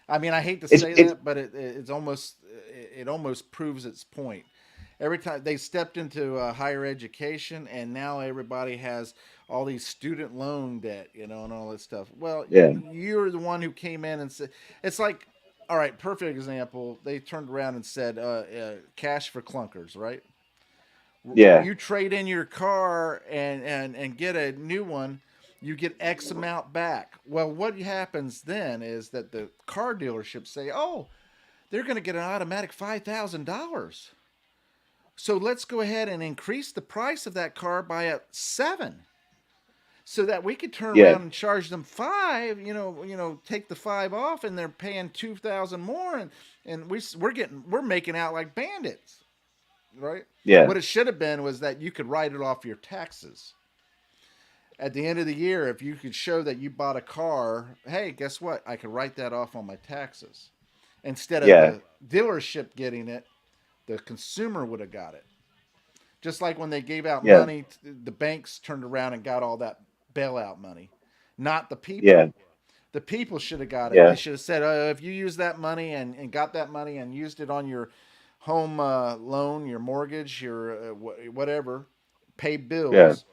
I mean, I hate to It's, say it's, that, but it almost proves its point. Every time they stepped into higher education, and now everybody has all these student loan debt, and all this stuff. Well, yeah. you're the one who came in and said it's like, all right, perfect example. They turned around and said, cash for clunkers, right? Yeah. You trade in your car and get a new one, you get X amount back. Well, what happens then is that the car dealerships say, oh, they're going to get an automatic $5,000. So let's go ahead and increase the price of that car by a seven, so that we could turn Yeah. around and charge them five. Take the five off, and they're paying 2,000 more, and we're making out like bandits, right? Yeah. What it should have been was that you could write it off your taxes at the end of the year. If you could show that you bought a car, hey, guess what? I could write that off on my taxes. Instead of Yeah. the dealership getting it, the consumer would have got it. Just like when they gave out Yeah. money, the banks turned around and got all that bailout money, not the people. Yeah. The people should have got it. They Yeah. should have said, if you use that money and got that money and used it on your home loan, your mortgage, your whatever, pay Yeah. bills,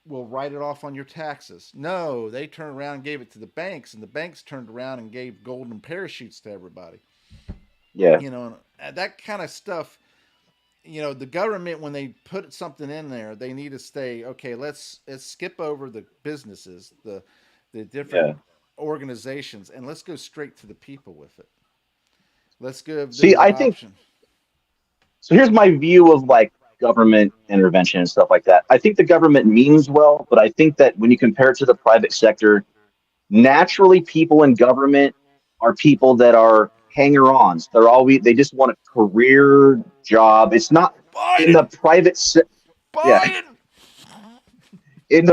we'll write it off on your taxes. No, they turned around and gave it to the banks, and the banks turned around and gave golden parachutes to everybody. Yeah. That kind of stuff. The government, when they put something in there, they need to stay, okay, let's skip over the businesses, the different Yeah. organizations, and let's go straight to the people with it. Let's give them See, the I think option. so. Here's my view of like government intervention and stuff like that. I think the government means well, but I think that when you compare it to the private sector, naturally people in government are people that are hanger-ons. They just want a career job. It's not in Biden! the yeah, Biden! in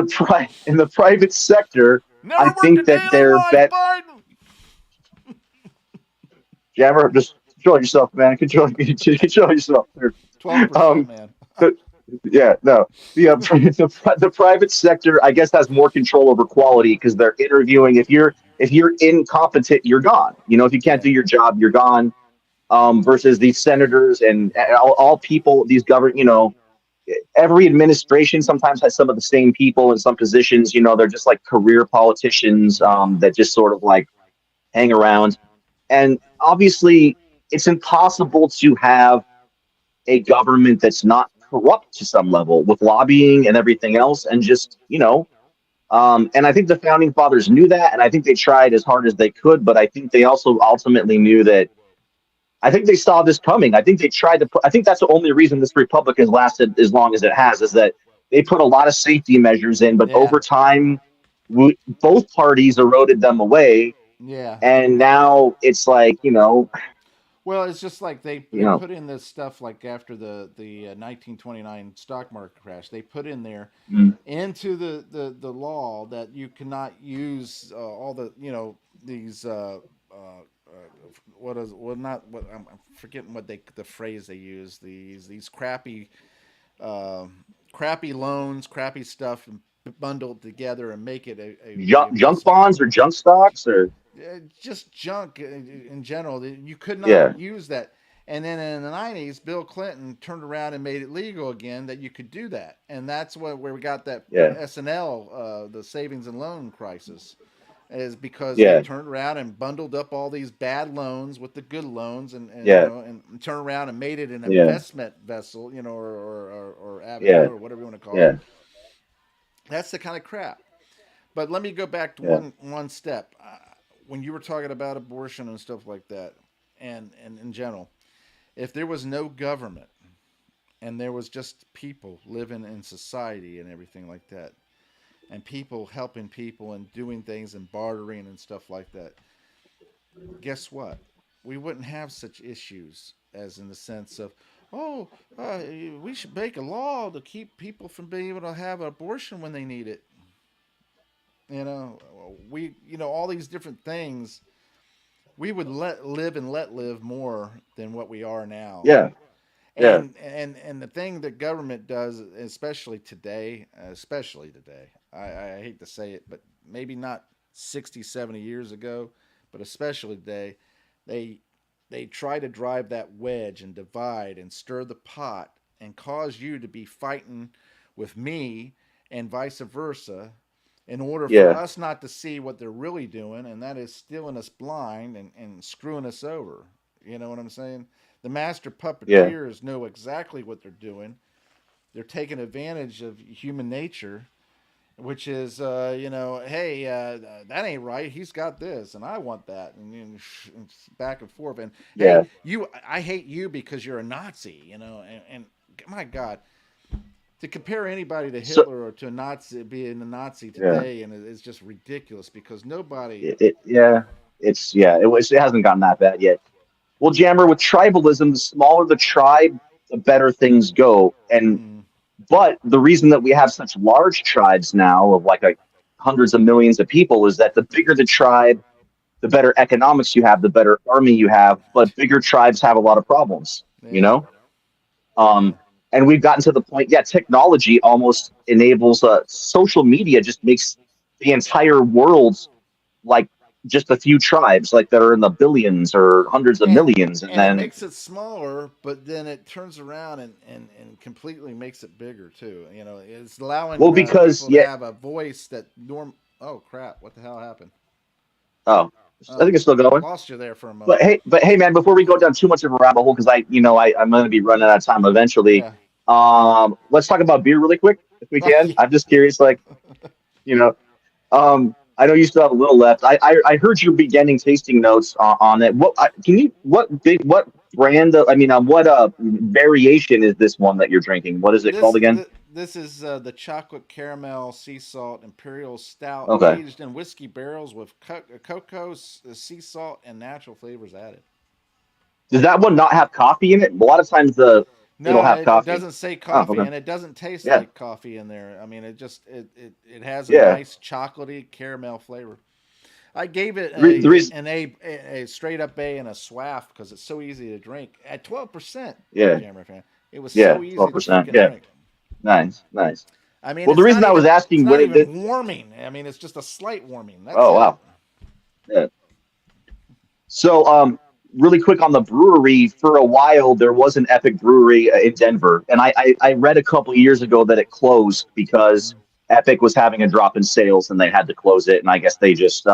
the private sector. I Never worked a think day that of their they're life, bet Biden! Jammer, just control yourself, man. Control yourself. 12%, Um, man. the, yeah, no. The private sector, I guess, has more control over quality because they're interviewing. If you're incompetent, you're gone. If you can't Yeah. do your job, you're gone. Versus these senators and all people, these government, every administration sometimes has some of the same people in some positions. They're just like career politicians Yeah. that just sort of like hang around. And obviously, it's impossible to have a government that's not corrupt to some level with lobbying and everything else, and just and I think the founding fathers knew that, and I think they tried as hard as they could, but I think they also ultimately knew that. I think they saw this coming. I think they tried to put. I think that's the only reason this republic has lasted as long as it has, is that they put a lot of safety measures in, but Yeah. over time, both parties eroded them away, Yeah. and now it's like Well, it's just like You they know. put in this stuff like after the 1929 stock market crash. They put in there Mm. into the law that you cannot use all the these what is well not what I'm forgetting what the phrase they use these uh, crappy loans, crappy stuff, and bundled together and make it a Junk investment. bonds or junk stocks or Just junk in general. You could not yeah, use that. And then in the 90s, Bill Clinton turned around and made it legal again that you could do that. And that's where we got that yeah, SNL, the savings and loan crisis, is because they yeah, turned around and bundled up all these bad loans with the good loans and yeah, and turned around and made it an yeah, investment vessel, or avenue yeah, or whatever you want to call it. yeah, That's the kind of crap. But let me go back to yeah, one step. When you were talking about abortion and stuff like that, and in general, if there was no government and there was just people living in society and everything like that, and people helping people and doing things and bartering and stuff like that, guess what? We wouldn't have such issues as in the sense of, oh, we should make a law to keep people from being able to have an abortion when they need it. You know, all these different things. We would let live and let live more than what we are now. yeah, yeah, And the thing that government does, especially today, I hate to say it, but maybe not 60, 70 years ago, but especially today, they they try to drive that wedge and divide and stir the pot and cause you to be fighting with me and vice versa in order for yeah, us not to see what they're really doing, and that is stealing us blind and screwing us over. You know what I'm saying? The master yeah. puppeteers know exactly what they're doing. They're taking advantage of human nature, which is, hey, that ain't right. He's got this, and I want that, and back and forth. And hey, Yeah. I hate you because you're a Nazi, and my God, to compare anybody to So Hitler or to a Nazi, being a Nazi yeah, today, and it's just ridiculous because nobody. yeah, it hasn't gotten that bad yet. Well, Jammer, with tribalism, the smaller the tribe, the better things go. And Mm, but the reason that we have such large tribes now of like hundreds of millions of people is that the bigger the tribe, the better economics you have, the better army you have. But bigger tribes have a lot of problems, you yeah, know. yeah. Um, and we've gotten to the point, yeah, technology almost enables social media just makes the entire world like just a few tribes, like that are in the billions or hundreds of and millions, and and it then makes it smaller, but then it turns around and completely makes it bigger too. It's well, allowing because people to yeah, have a voice that norm. Oh crap! What the hell happened? oh, I Oh, think it's still going. lost you there for a But moment. hey, man, before we go down too much of a rabbit hole, because I'm going to be running out of time eventually. Yeah. Let's talk about beer really quick, if we Oh can. yeah. I'm just curious, like, you know, I know you still have a little left. I heard your beginning tasting notes on it. What brand? What variation is this one that you're drinking? What is it called This again? th- this is the chocolate caramel sea salt Imperial Stout Okay. aged in whiskey barrels with cocoa, sea salt, and natural flavors added. Does that one not have coffee in it? A lot of times it'll No, have it coffee. doesn't say Oh, coffee, okay. and it doesn't taste Yeah. like coffee in there. I mean, it has a Yeah. nice chocolatey caramel flavor. I gave it The reason. a straight up A and a swaff because it's so easy to drink at 12%. Yeah. Jammer fan, it was Yeah. so easy to 12%. freaking Yeah. drink. Nice. Nice. I mean, Well, the reason I was it's asking not when it. even warming. I mean, it's just a slight warming. That's Oh it. wow. Yeah. So, really quick on the brewery, for a while there was an Epic Brewery in Denver, and I read a couple of years ago that it closed because Epic was having a drop in sales and they had to close it, and I guess they just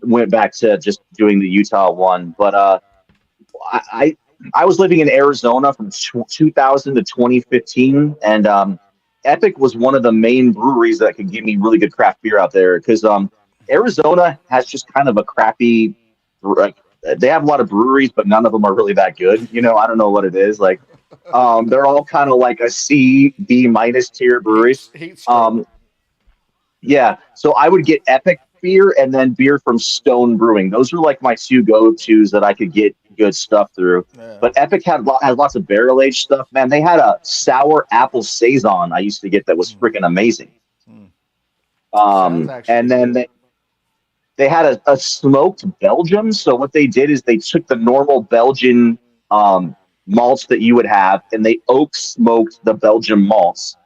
went back to just doing the Utah one. But I I I was living in Arizona from 2000 to 2015, and Epic was one of the main breweries that could give me really good craft beer out there because Arizona has just kind of a crappy. Like, they have a lot of breweries, but none of them are really that good. I don't know what it is. Like, they're all kind of like a C, B minus tier breweries. Heat stroke. Um, yeah, so I would get Epic beer and then beer from Stone Brewing. Those are like my two go tos that I could get good stuff through. Yeah. But Epic had lots of barrel aged stuff. Man, they had a sour apple saison I used to get that was freaking amazing. Mm. Sounds actually And then good. they had a smoked Belgium. So what they did is they took the normal Belgian um, malts that you would have, and they oak smoked the Belgian malts.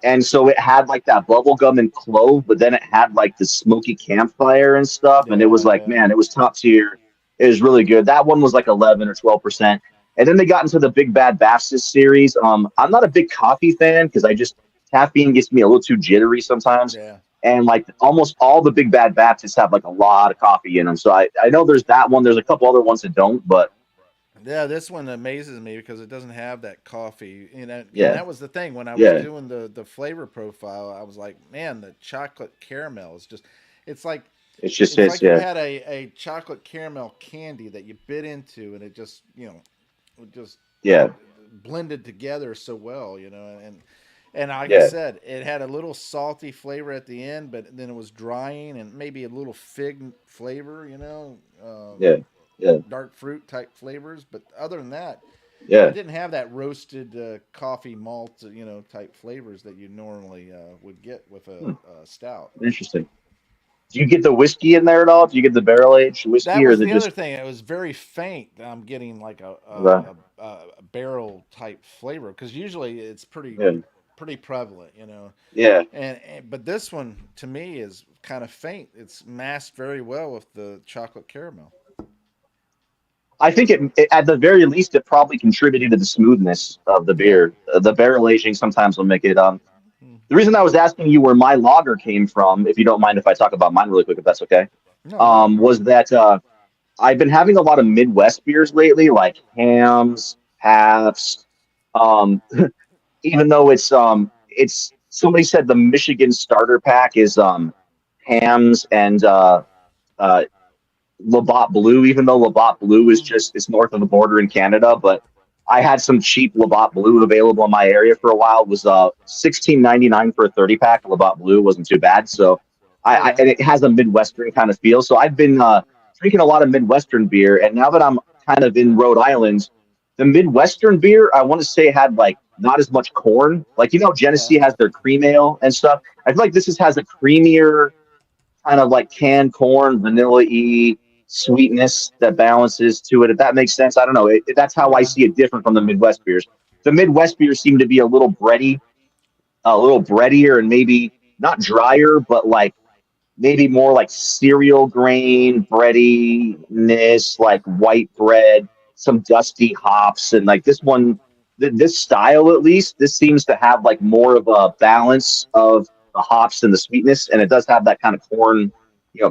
And so it had like that bubblegum and clove, but then it had like the smoky campfire and stuff. And it was Yeah, like, yeah. man, it was top tier. It was really good. That one was like 11 or 12%. And then they got into the Big Bad Baptist series. I'm not a big coffee fan because caffeine gets me a little too jittery sometimes. Yeah. And like almost all the Big Bad Baptists have like a lot of coffee in them. So I know there's that one. There's a couple other ones that don't, but Yeah, this one amazes me because it doesn't have that coffee, and yeah, that was the thing when I was yeah. doing the flavor profile. I was like, man, the chocolate caramel is just, it's like It's just it's his, like you yeah, had a chocolate caramel candy that you bit into, and it just it just yeah, blended together so well, and like I yeah, said, it had a little salty flavor at the end, but then it was drying and maybe a little fig flavor, yeah, yeah, dark fruit type flavors. But other than that, it yeah. didn't have that roasted coffee malt, type flavors that you normally would get with Hmm, a stout. interesting. Do you get the whiskey in there at all? Do you get the barrel aged whiskey, That or was is it the other just thing. It was very faint. I'm getting like okay? a barrel type flavor because usually it's Yeah, pretty prevalent, yeah. and but this one to me is kind of faint. It's masked very well with the chocolate caramel. I think at the very least it probably contributed to the smoothness of the Yeah. beer. The barrel aging sometimes will make it. Mm. The reason I was asking you where my lager came from, if you don't mind if I talk about mine really quick, if that's okay, No, no. was that I've been having a lot of Midwest beers lately, like Hams, Halves. Um, Even though it's somebody said the Michigan starter pack is Hams and uh, Labatt Blue, even though Labatt Blue is Mm. just it's north of the border in Canada. But I had some cheap Labatt Blue available in my area for a while. It was 16.99 for a 30 pack. Labatt Blue wasn't too bad. So Oh I yeah. and it has a Midwestern kind of feel. So I've been drinking a lot of Midwestern beer, and now that I'm kind of in Rhode Island, the Midwestern beer I want to say had like not as much corn. Like Yeah. Genesee has their cream ale and stuff. I feel like has a creamier kind of like canned corn, vanilla y sweetness that balances to it. If that makes sense, I don't know. That's how I Yeah. see it different from the Midwest beers. The Midwest beers seem to be a little breadier, and maybe not drier, but like maybe more like cereal grain breadiness, like white bread, some dusty hops, and like this one, this style at least, this seems to have like more of a balance of the hops and the sweetness, and it does have that kind of corn,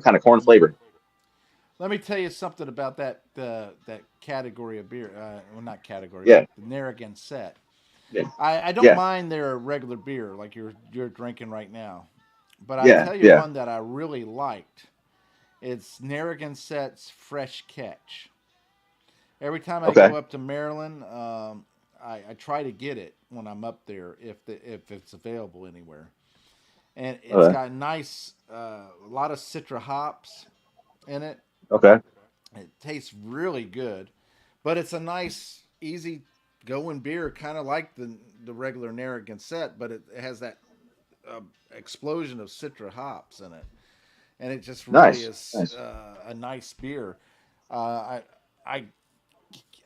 kind of corn flavor. Let me tell you something about that category of beer. Well, not category, but Yeah, the Narragansett set. yeah, I don't yeah, mind their regular beer like you're drinking right now, but I yeah, tell you yeah. one that I really liked. It's Narragansett's Fresh Catch. Every time I Okay, go up to Maryland, I try to get it when I'm up there if it's available anywhere. And it's okay, got nice, a lot of citra hops in it. okay. It tastes really good, but it's a nice, easy going beer, kind of like the regular Narragansett, but it has that uh, explosion of citra hops in it, and it just really Nice, is nice. a nice beer. Uh,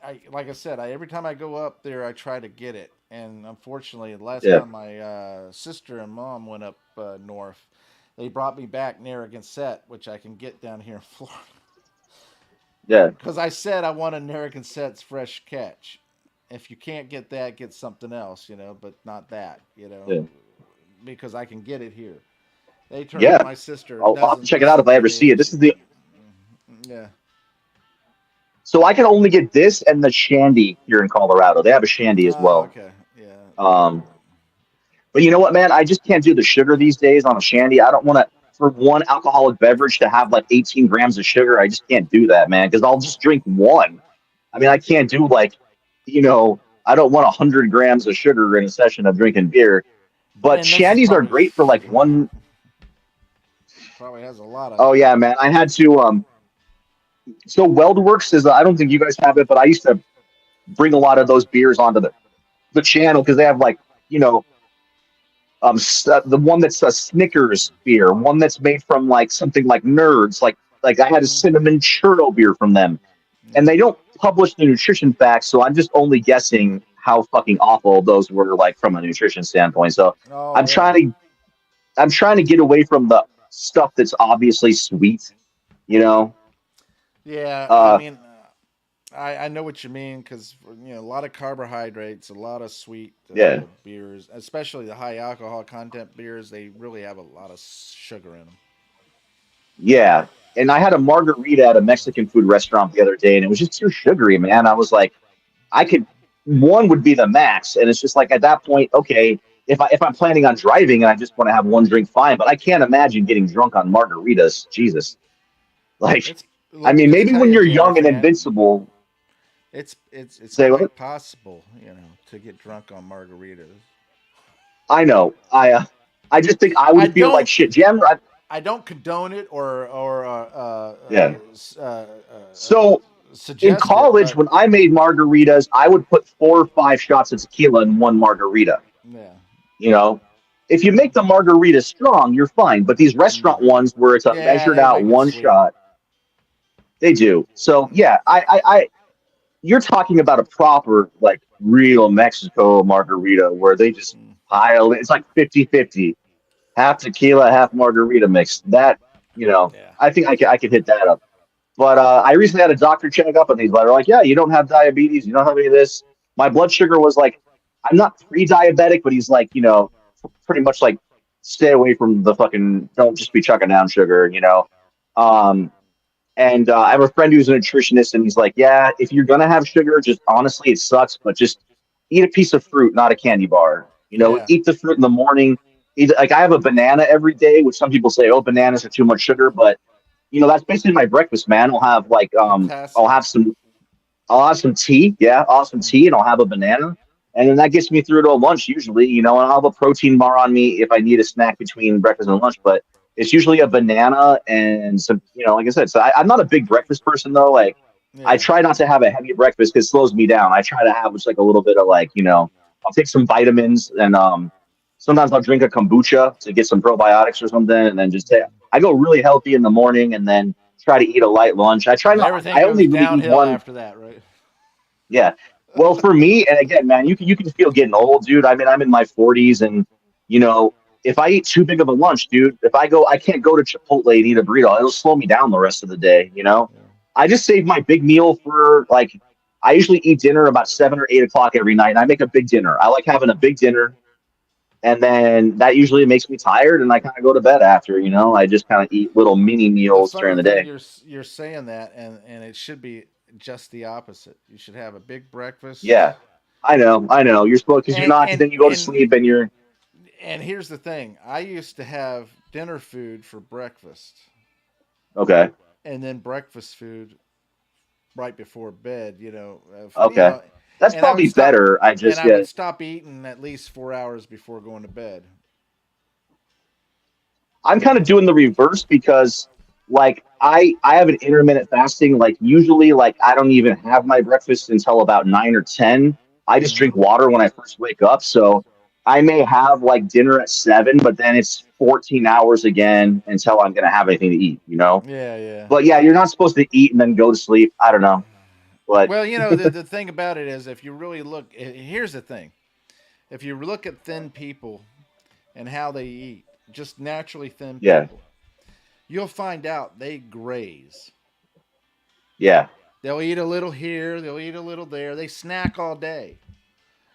I, like I said, every time I go up there, I try to get it, and unfortunately, the last Yeah, time my sister and mom went up north, they brought me back Narragansett, which I can get down here in Florida. yeah, Because I said I want Narragansett's Fresh Catch. If you can't get that, get something else, but not that, yeah, because I can get it here. yeah. My sister I'll have to doesn't check it out if listen I to ever me, see it. and This she, is the yeah, So I can only get this and the shandy here in Colorado. They have a shandy as oh, well. okay, yeah, Um, but you know what, man? I just can't do the sugar these days on a shandy. I don't want to, for one alcoholic beverage to have like 18 grams of sugar. I just can't do that, man, because I'll just drink one. I mean, I can't do like, I don't want 100 grams of sugar in a session of drinking beer. But and this is shandies are probably great for like one. probably has a lot of Oh, yeah, man. I had to. So WeldWorks is, I don't think you guys have it, but I used to bring a lot of those beers onto the channel because they have like, you know, the one that's a Snickers beer, one that's made from like something like Nerds, like I had a cinnamon churro beer from them, and they don't publish the nutrition facts, so I'm just only guessing how fucking awful those were like from a nutrition standpoint. So Oh I'm yeah, trying to I'm trying to get away from the stuff that's obviously sweet, you know. yeah. I Uh, mean, I know what you mean because a lot of carbohydrates, a lot of sweet yeah, beers, especially the high alcohol content beers. They really have a lot of sugar in them. yeah. And I had a margarita at a Mexican food restaurant the other day, and it was just too sugary, man. I was like, I could one would be the max, and it's just like at that point, okay, if I'm planning on driving and I just want to have one drink, fine. But I can't imagine getting drunk on margaritas. Jesus, like, It's I Let me mean, just maybe tell when you, you're Jammer young and fan, invincible, it's say what? quite possible, to get drunk on margaritas. I know. I just think I I would feel like don't shit. Jam, I don't condone it or yeah. uh, So in suggest it, college, but when I made margaritas, I would put 4 or 5 shots of tequila in one margarita. yeah, You know, if you make the margarita strong, you're fine. But these restaurant ones where it's a yeah, measured they out make it one sweet. shot, they do. So yeah, you're talking about a proper like real Mexico margarita where they just Mm, pile. It's like 50-50, half tequila, half margarita mix. That yeah, I think I could hit that up. But I recently had a doctor check up, and they're like, "Yeah, you don't have diabetes. You don't have any of this." My blood sugar was like, I'm not pre-diabetic, but he's like, pretty much like, stay away from the fucking. Don't just be chucking down sugar. Um, and I have a friend who's a nutritionist, and he's like, "Yeah, if you're gonna have sugar, just honestly, it sucks, but just eat a piece of fruit, not a candy bar. yeah. Eat the fruit in the morning. Eat, like I have a banana every day, which some people say, oh, bananas are too much sugar, but that's basically my breakfast, man. I'll Potassium. have some I'll have some tea. Yeah, I'll have some tea and I'll have a banana. And then that gets me through to lunch usually, and I'll have a protein bar on me if I need a snack between breakfast and lunch. But it's usually a banana and some, like I said, so I'm not a big breakfast person though. Like I Yeah. try not to have a heavy breakfast because it slows me down. I try to have just like a little bit of like, I'll take some vitamins and sometimes I'll drink a kombucha to get some probiotics or something and then I go really healthy in the morning and then try to eat a light lunch. I try And not everything I goes only really eat downhill one. after that, right? Yeah. Well, for me, and again, man, you can feel getting old, dude. I mean, I'm in my 40s, and you know, if I eat too big of a lunch, dude, I can't go to Chipotle and eat a burrito. It'll slow me down the rest of the day. Yeah. I just save my big meal for like. I usually eat dinner about 7 or 8 o'clock every night, and I make a big dinner. I like having a big dinner, and then that usually makes me tired, and I kind of go to bed after. I just kind of eat little mini The meals funny during the thing, day. you're saying that, and it should be just the opposite. You should have a big breakfast, Yeah, I know. You're supposed because you're and not because and then you go to and sleep and you're and here's the thing. I used to have dinner food for breakfast, okay. and then breakfast food right before bed. Okay. That's And I would probably stop, better. I and just I would get, stop eating at least 4 hours before going to bed. I'm kind of doing the reverse because like I have an intermittent fasting. Like usually like I don't even have my breakfast until about 9 or 10. I just drink Hmm. water when I first wake up. So I may have like dinner at 7, but then it's 14 hours again until I'm gonna have anything to eat. Yeah, yeah. But yeah, you're not supposed to eat and then go to sleep. I don't know. But Well, the thing about it is, if you really look, here's the thing: if you look at thin people and how they eat, just naturally thin yeah, people, you'll find out they graze. yeah, They'll eat a little here, they'll eat a little there. They snack all day.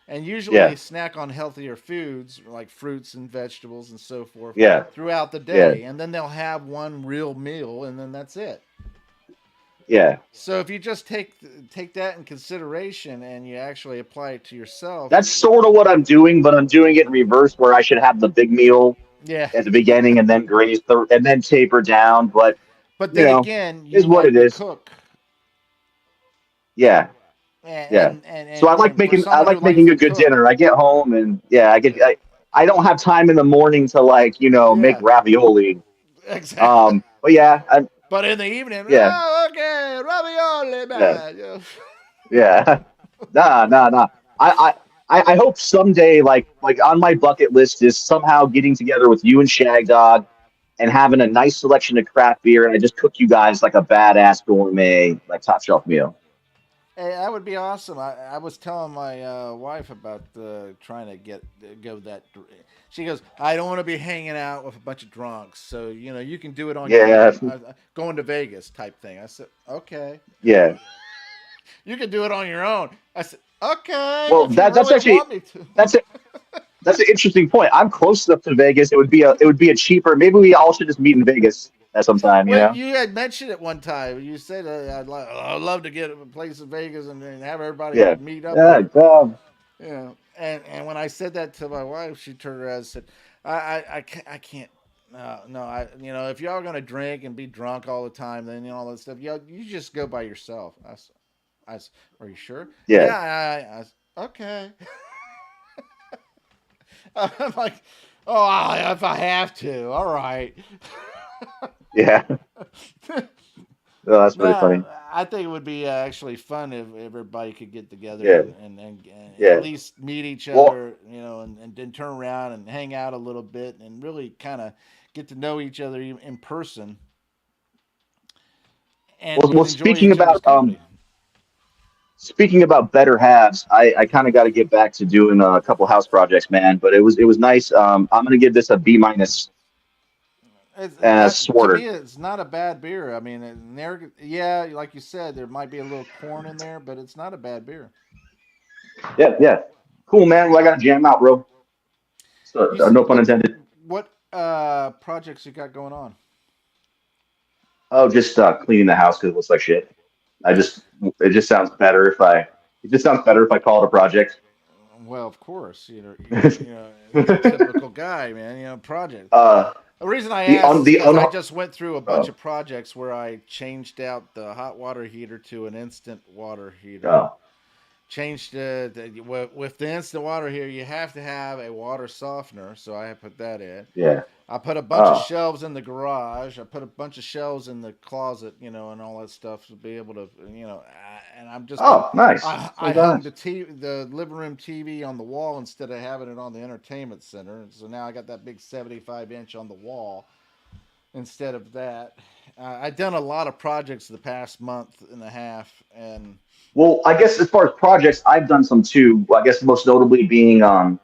And usually yeah, they snack on healthier foods like fruits and vegetables and so forth yeah, throughout the yeah, day. And then they'll have one real meal and then that's it. yeah. So if you just take that in consideration and you actually apply it to yourself, That's sort of what I'm doing, but I'm doing it in reverse where I should have the big meal yeah. at the beginning and then and then taper down. But But then again, is you what like it to is. cook, Yeah, and yeah. and and, So and, and for I someone who like likes making to a good cook, dinner. I get home and yeah, I don't have time in the morning to like make yeah, ravioli. exactly. But yeah, But in the evening, Yeah, oh, okay, ravioli, yeah, man. You know? yeah. Nah. I, I hope someday, like on my bucket list, is somehow getting together with you and Shag Dog and having a nice selection of craft beer, and I just cook you guys like a badass gourmet, like top shelf meal. Hey, that would be awesome. I was telling my wife about trying to go that. She goes, I don't want to be hanging out with a bunch of drunks, so you can do it on your Yeah, own. Going to Vegas type thing. I said, okay, yeah. you can do it on your own. I said, okay, Well, if you that's really actually want me to. that's it. That's an interesting point. I'm close enough to Vegas. It would be a cheaper. Maybe we all should just meet in Vegas at some time. You Well, know? you had mentioned it one time. You said I'd love to get a place in Vegas and have everybody Yeah. meet up Yeah. there. Yeah, and when I said that to my wife, she turned around and said, I can't. No, if y'all gonna drink and be drunk all the time, then all that stuff, you just go by yourself. Are you sure? Yeah. Yeah, okay. I'm like, oh, if I have to, all right. Yeah. Oh, that's really No, funny. I think it would be actually fun if everybody could get together Yeah. and at Yeah. least meet each Well, other, and then turn around and hang out a little bit and really kind of get to know each other in person and, well, and well. enjoy each other's company. Speaking about better halves, I kind of got to get back to doing a couple house projects, man. But it was nice. I'm gonna give this a B minus To me, Swarter. it's not a bad beer. I mean, yeah, like you said, there might be a little corn in there, but it's not a bad beer. Yeah, yeah. Cool, man. Well, I gotta jam out, bro. So, no pun intended. What projects you got going on? Oh, just cleaning the house because it looks like shit. I just it just sounds better if I it just sounds better if I call it a project. Well, of course, you're a typical guy, man. Project. uh, The reason I the asked on is the because on I just went through a bunch oh of projects where I changed out the hot water heater to an instant water heater. oh Changed with the instant water heater, you have to have a water softener, so I put that in. yeah I put a bunch of oh shelves in the garage. I put a bunch of shelves in the closet, and all that stuff to be able to, and I'm just been, oh nice. I So hung nice. the living room TV on the wall instead of having it on the entertainment center. And so now I got that big 75-inch on the wall instead of that. I've done a lot of projects the past month and a half, and Well, I guess as far as projects, I've done some too. I guess most notably being our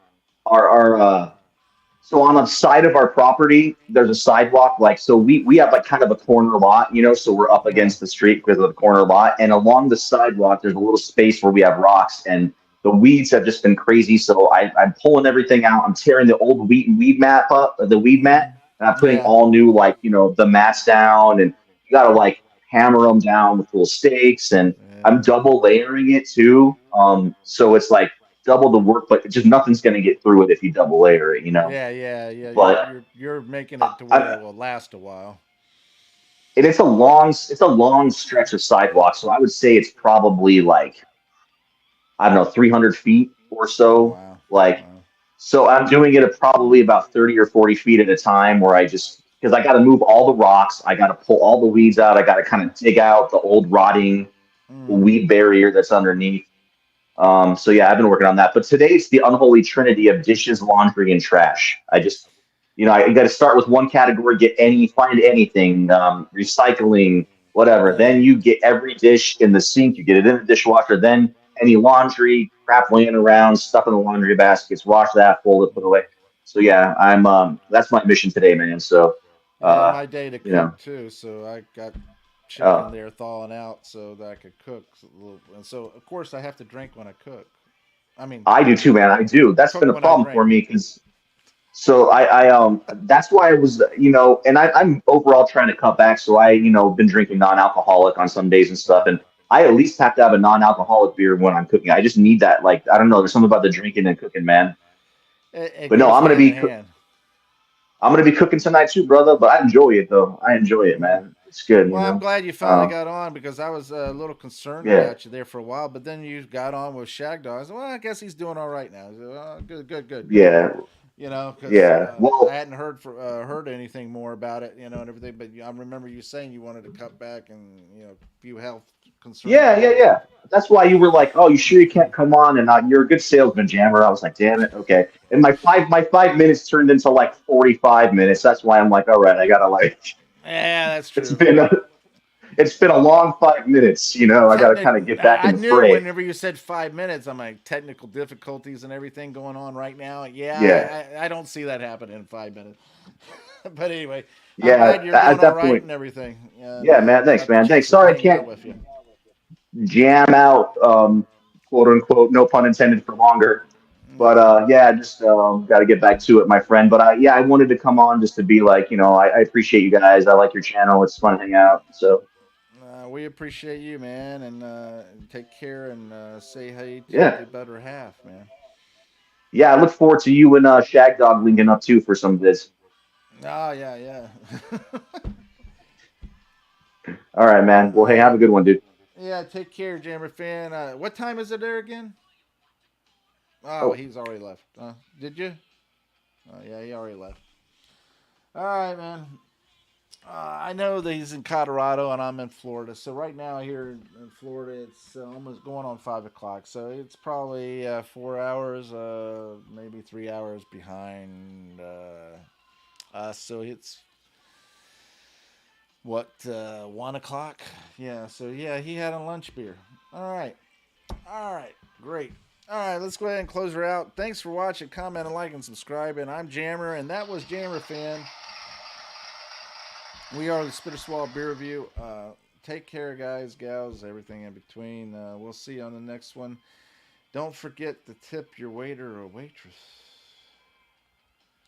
so on the side of our property, there's a sidewalk. Like, so we have like kind of a corner lot, so we're up yeah, against the street because of the corner lot. And along the sidewalk, there's a little space where we have rocks, and the weeds have just been crazy. So I'm pulling everything out. I'm tearing the old weed mat up, the weed mat, and I'm putting yeah, all new, like, the mats down, and you got to like hammer them down with little stakes, and I'm yeah. double layering it too. So it's like double the work, but just nothing's going to get through it if you double layer it. Yeah. But You're making it to where it will last a while. it's a long stretch of sidewalk, so I would say it's probably like, I don't know, 300 feet or Oh so. wow, Like, wow. so I'm doing it at probably about 30 or 40 feet at a time, where I just because I got to move all the rocks, I got to pull all the weeds out, I got to kind of dig out the old rotting Mm. weed barrier that's underneath. So yeah, I've been working on that. But today it's the unholy trinity of dishes, laundry, and trash. I got to start with one category, find anything, recycling, whatever. Yeah. Then you get every dish in the sink, you get it in the dishwasher. Then any laundry, crap laying around, stuff in the laundry baskets, wash that, fold it, put it away. So yeah, that's my mission today, man. So, Yeah, uh, my day to you know, cook too. So I got chicken uh, there thawing out so that I could cook and so of course I have to drink when I cook. I mean, I do too, man. I do. That's been cook a when I problem for drink. me because so that's why I was, and I'm overall trying to cut back. So been drinking non-alcoholic on some days and stuff, Yeah. and I at least have to have a non-alcoholic beer when I'm cooking. I just need that. Like, I don't know, there's something about the drinking and cooking, man. It But no, goes hand in hand. I'm gonna be cooking tonight too, brother. But I enjoy it though. I enjoy it, Yeah. man. It's good, Well, I'm glad you finally Uh, got on because I was a little concerned yeah, about you there for a while, but then you got on with Shag Dog. I said, well, I guess he's doing all right now. I said, well, good. yeah. you know, because Yeah. I Well, hadn't heard anything more about it, you know, and everything. But I remember you saying you wanted to cut back, and you know, a few health concerns yeah, and yeah, everything. yeah. That's why you were like, "Oh, you sure you can't come on?" And you're a good salesman, Jammer. I was like, "Damn it, okay." And my 5 minutes turned into like 45 minutes. That's why I'm like, "All right, I gotta like." Yeah, that's It's true. been a, it's been a long 5 minutes. I gotta kind of get back I in the knew fray. whenever you said 5 minutes, I'm like technical difficulties and everything going on right now. Yeah, Yeah, I don't see that happening in 5 minutes. But anyway, I'm yeah. glad you're doing At all that right point, and everything, and yeah, man. Thanks, got the man. chance Thanks. to Sorry, I hang out can't with you. jam out, quote unquote, no pun intended, for longer. But Yeah, yeah, just got to get back to it, my friend. But I wanted to come on just to be like, I appreciate you guys. I like your channel. It's fun to hang out. So we appreciate you, man, and take care and say hey to yeah, the better half, man. yeah. I look forward to you and Shag Dog linking up too for some of this. Oh yeah, yeah. All right, man. Well, hey, have a good one, dude. Yeah, take care, Jammer fan. What time is it there again? Oh, Oh, he's already left. Did you? Oh, yeah, he already left. All right, man. I know that he's in Colorado and I'm in Florida. So right now here in Florida, it's almost going on 5 o'clock. So it's probably 4 hours, maybe 3 hours behind us. So it's what 1 o'clock? Yeah. So yeah, he had a lunch beer. All right. All right. Great. All right, let's go ahead and close her out. Thanks for watching, comment, and like, and subscribe. And I'm Jammer, and that was Jammer Fan. We are the Spitter Swallow Beer Review. Take care, guys, gals, everything in between. We'll see you on the next one. Don't forget to tip your waiter or waitress.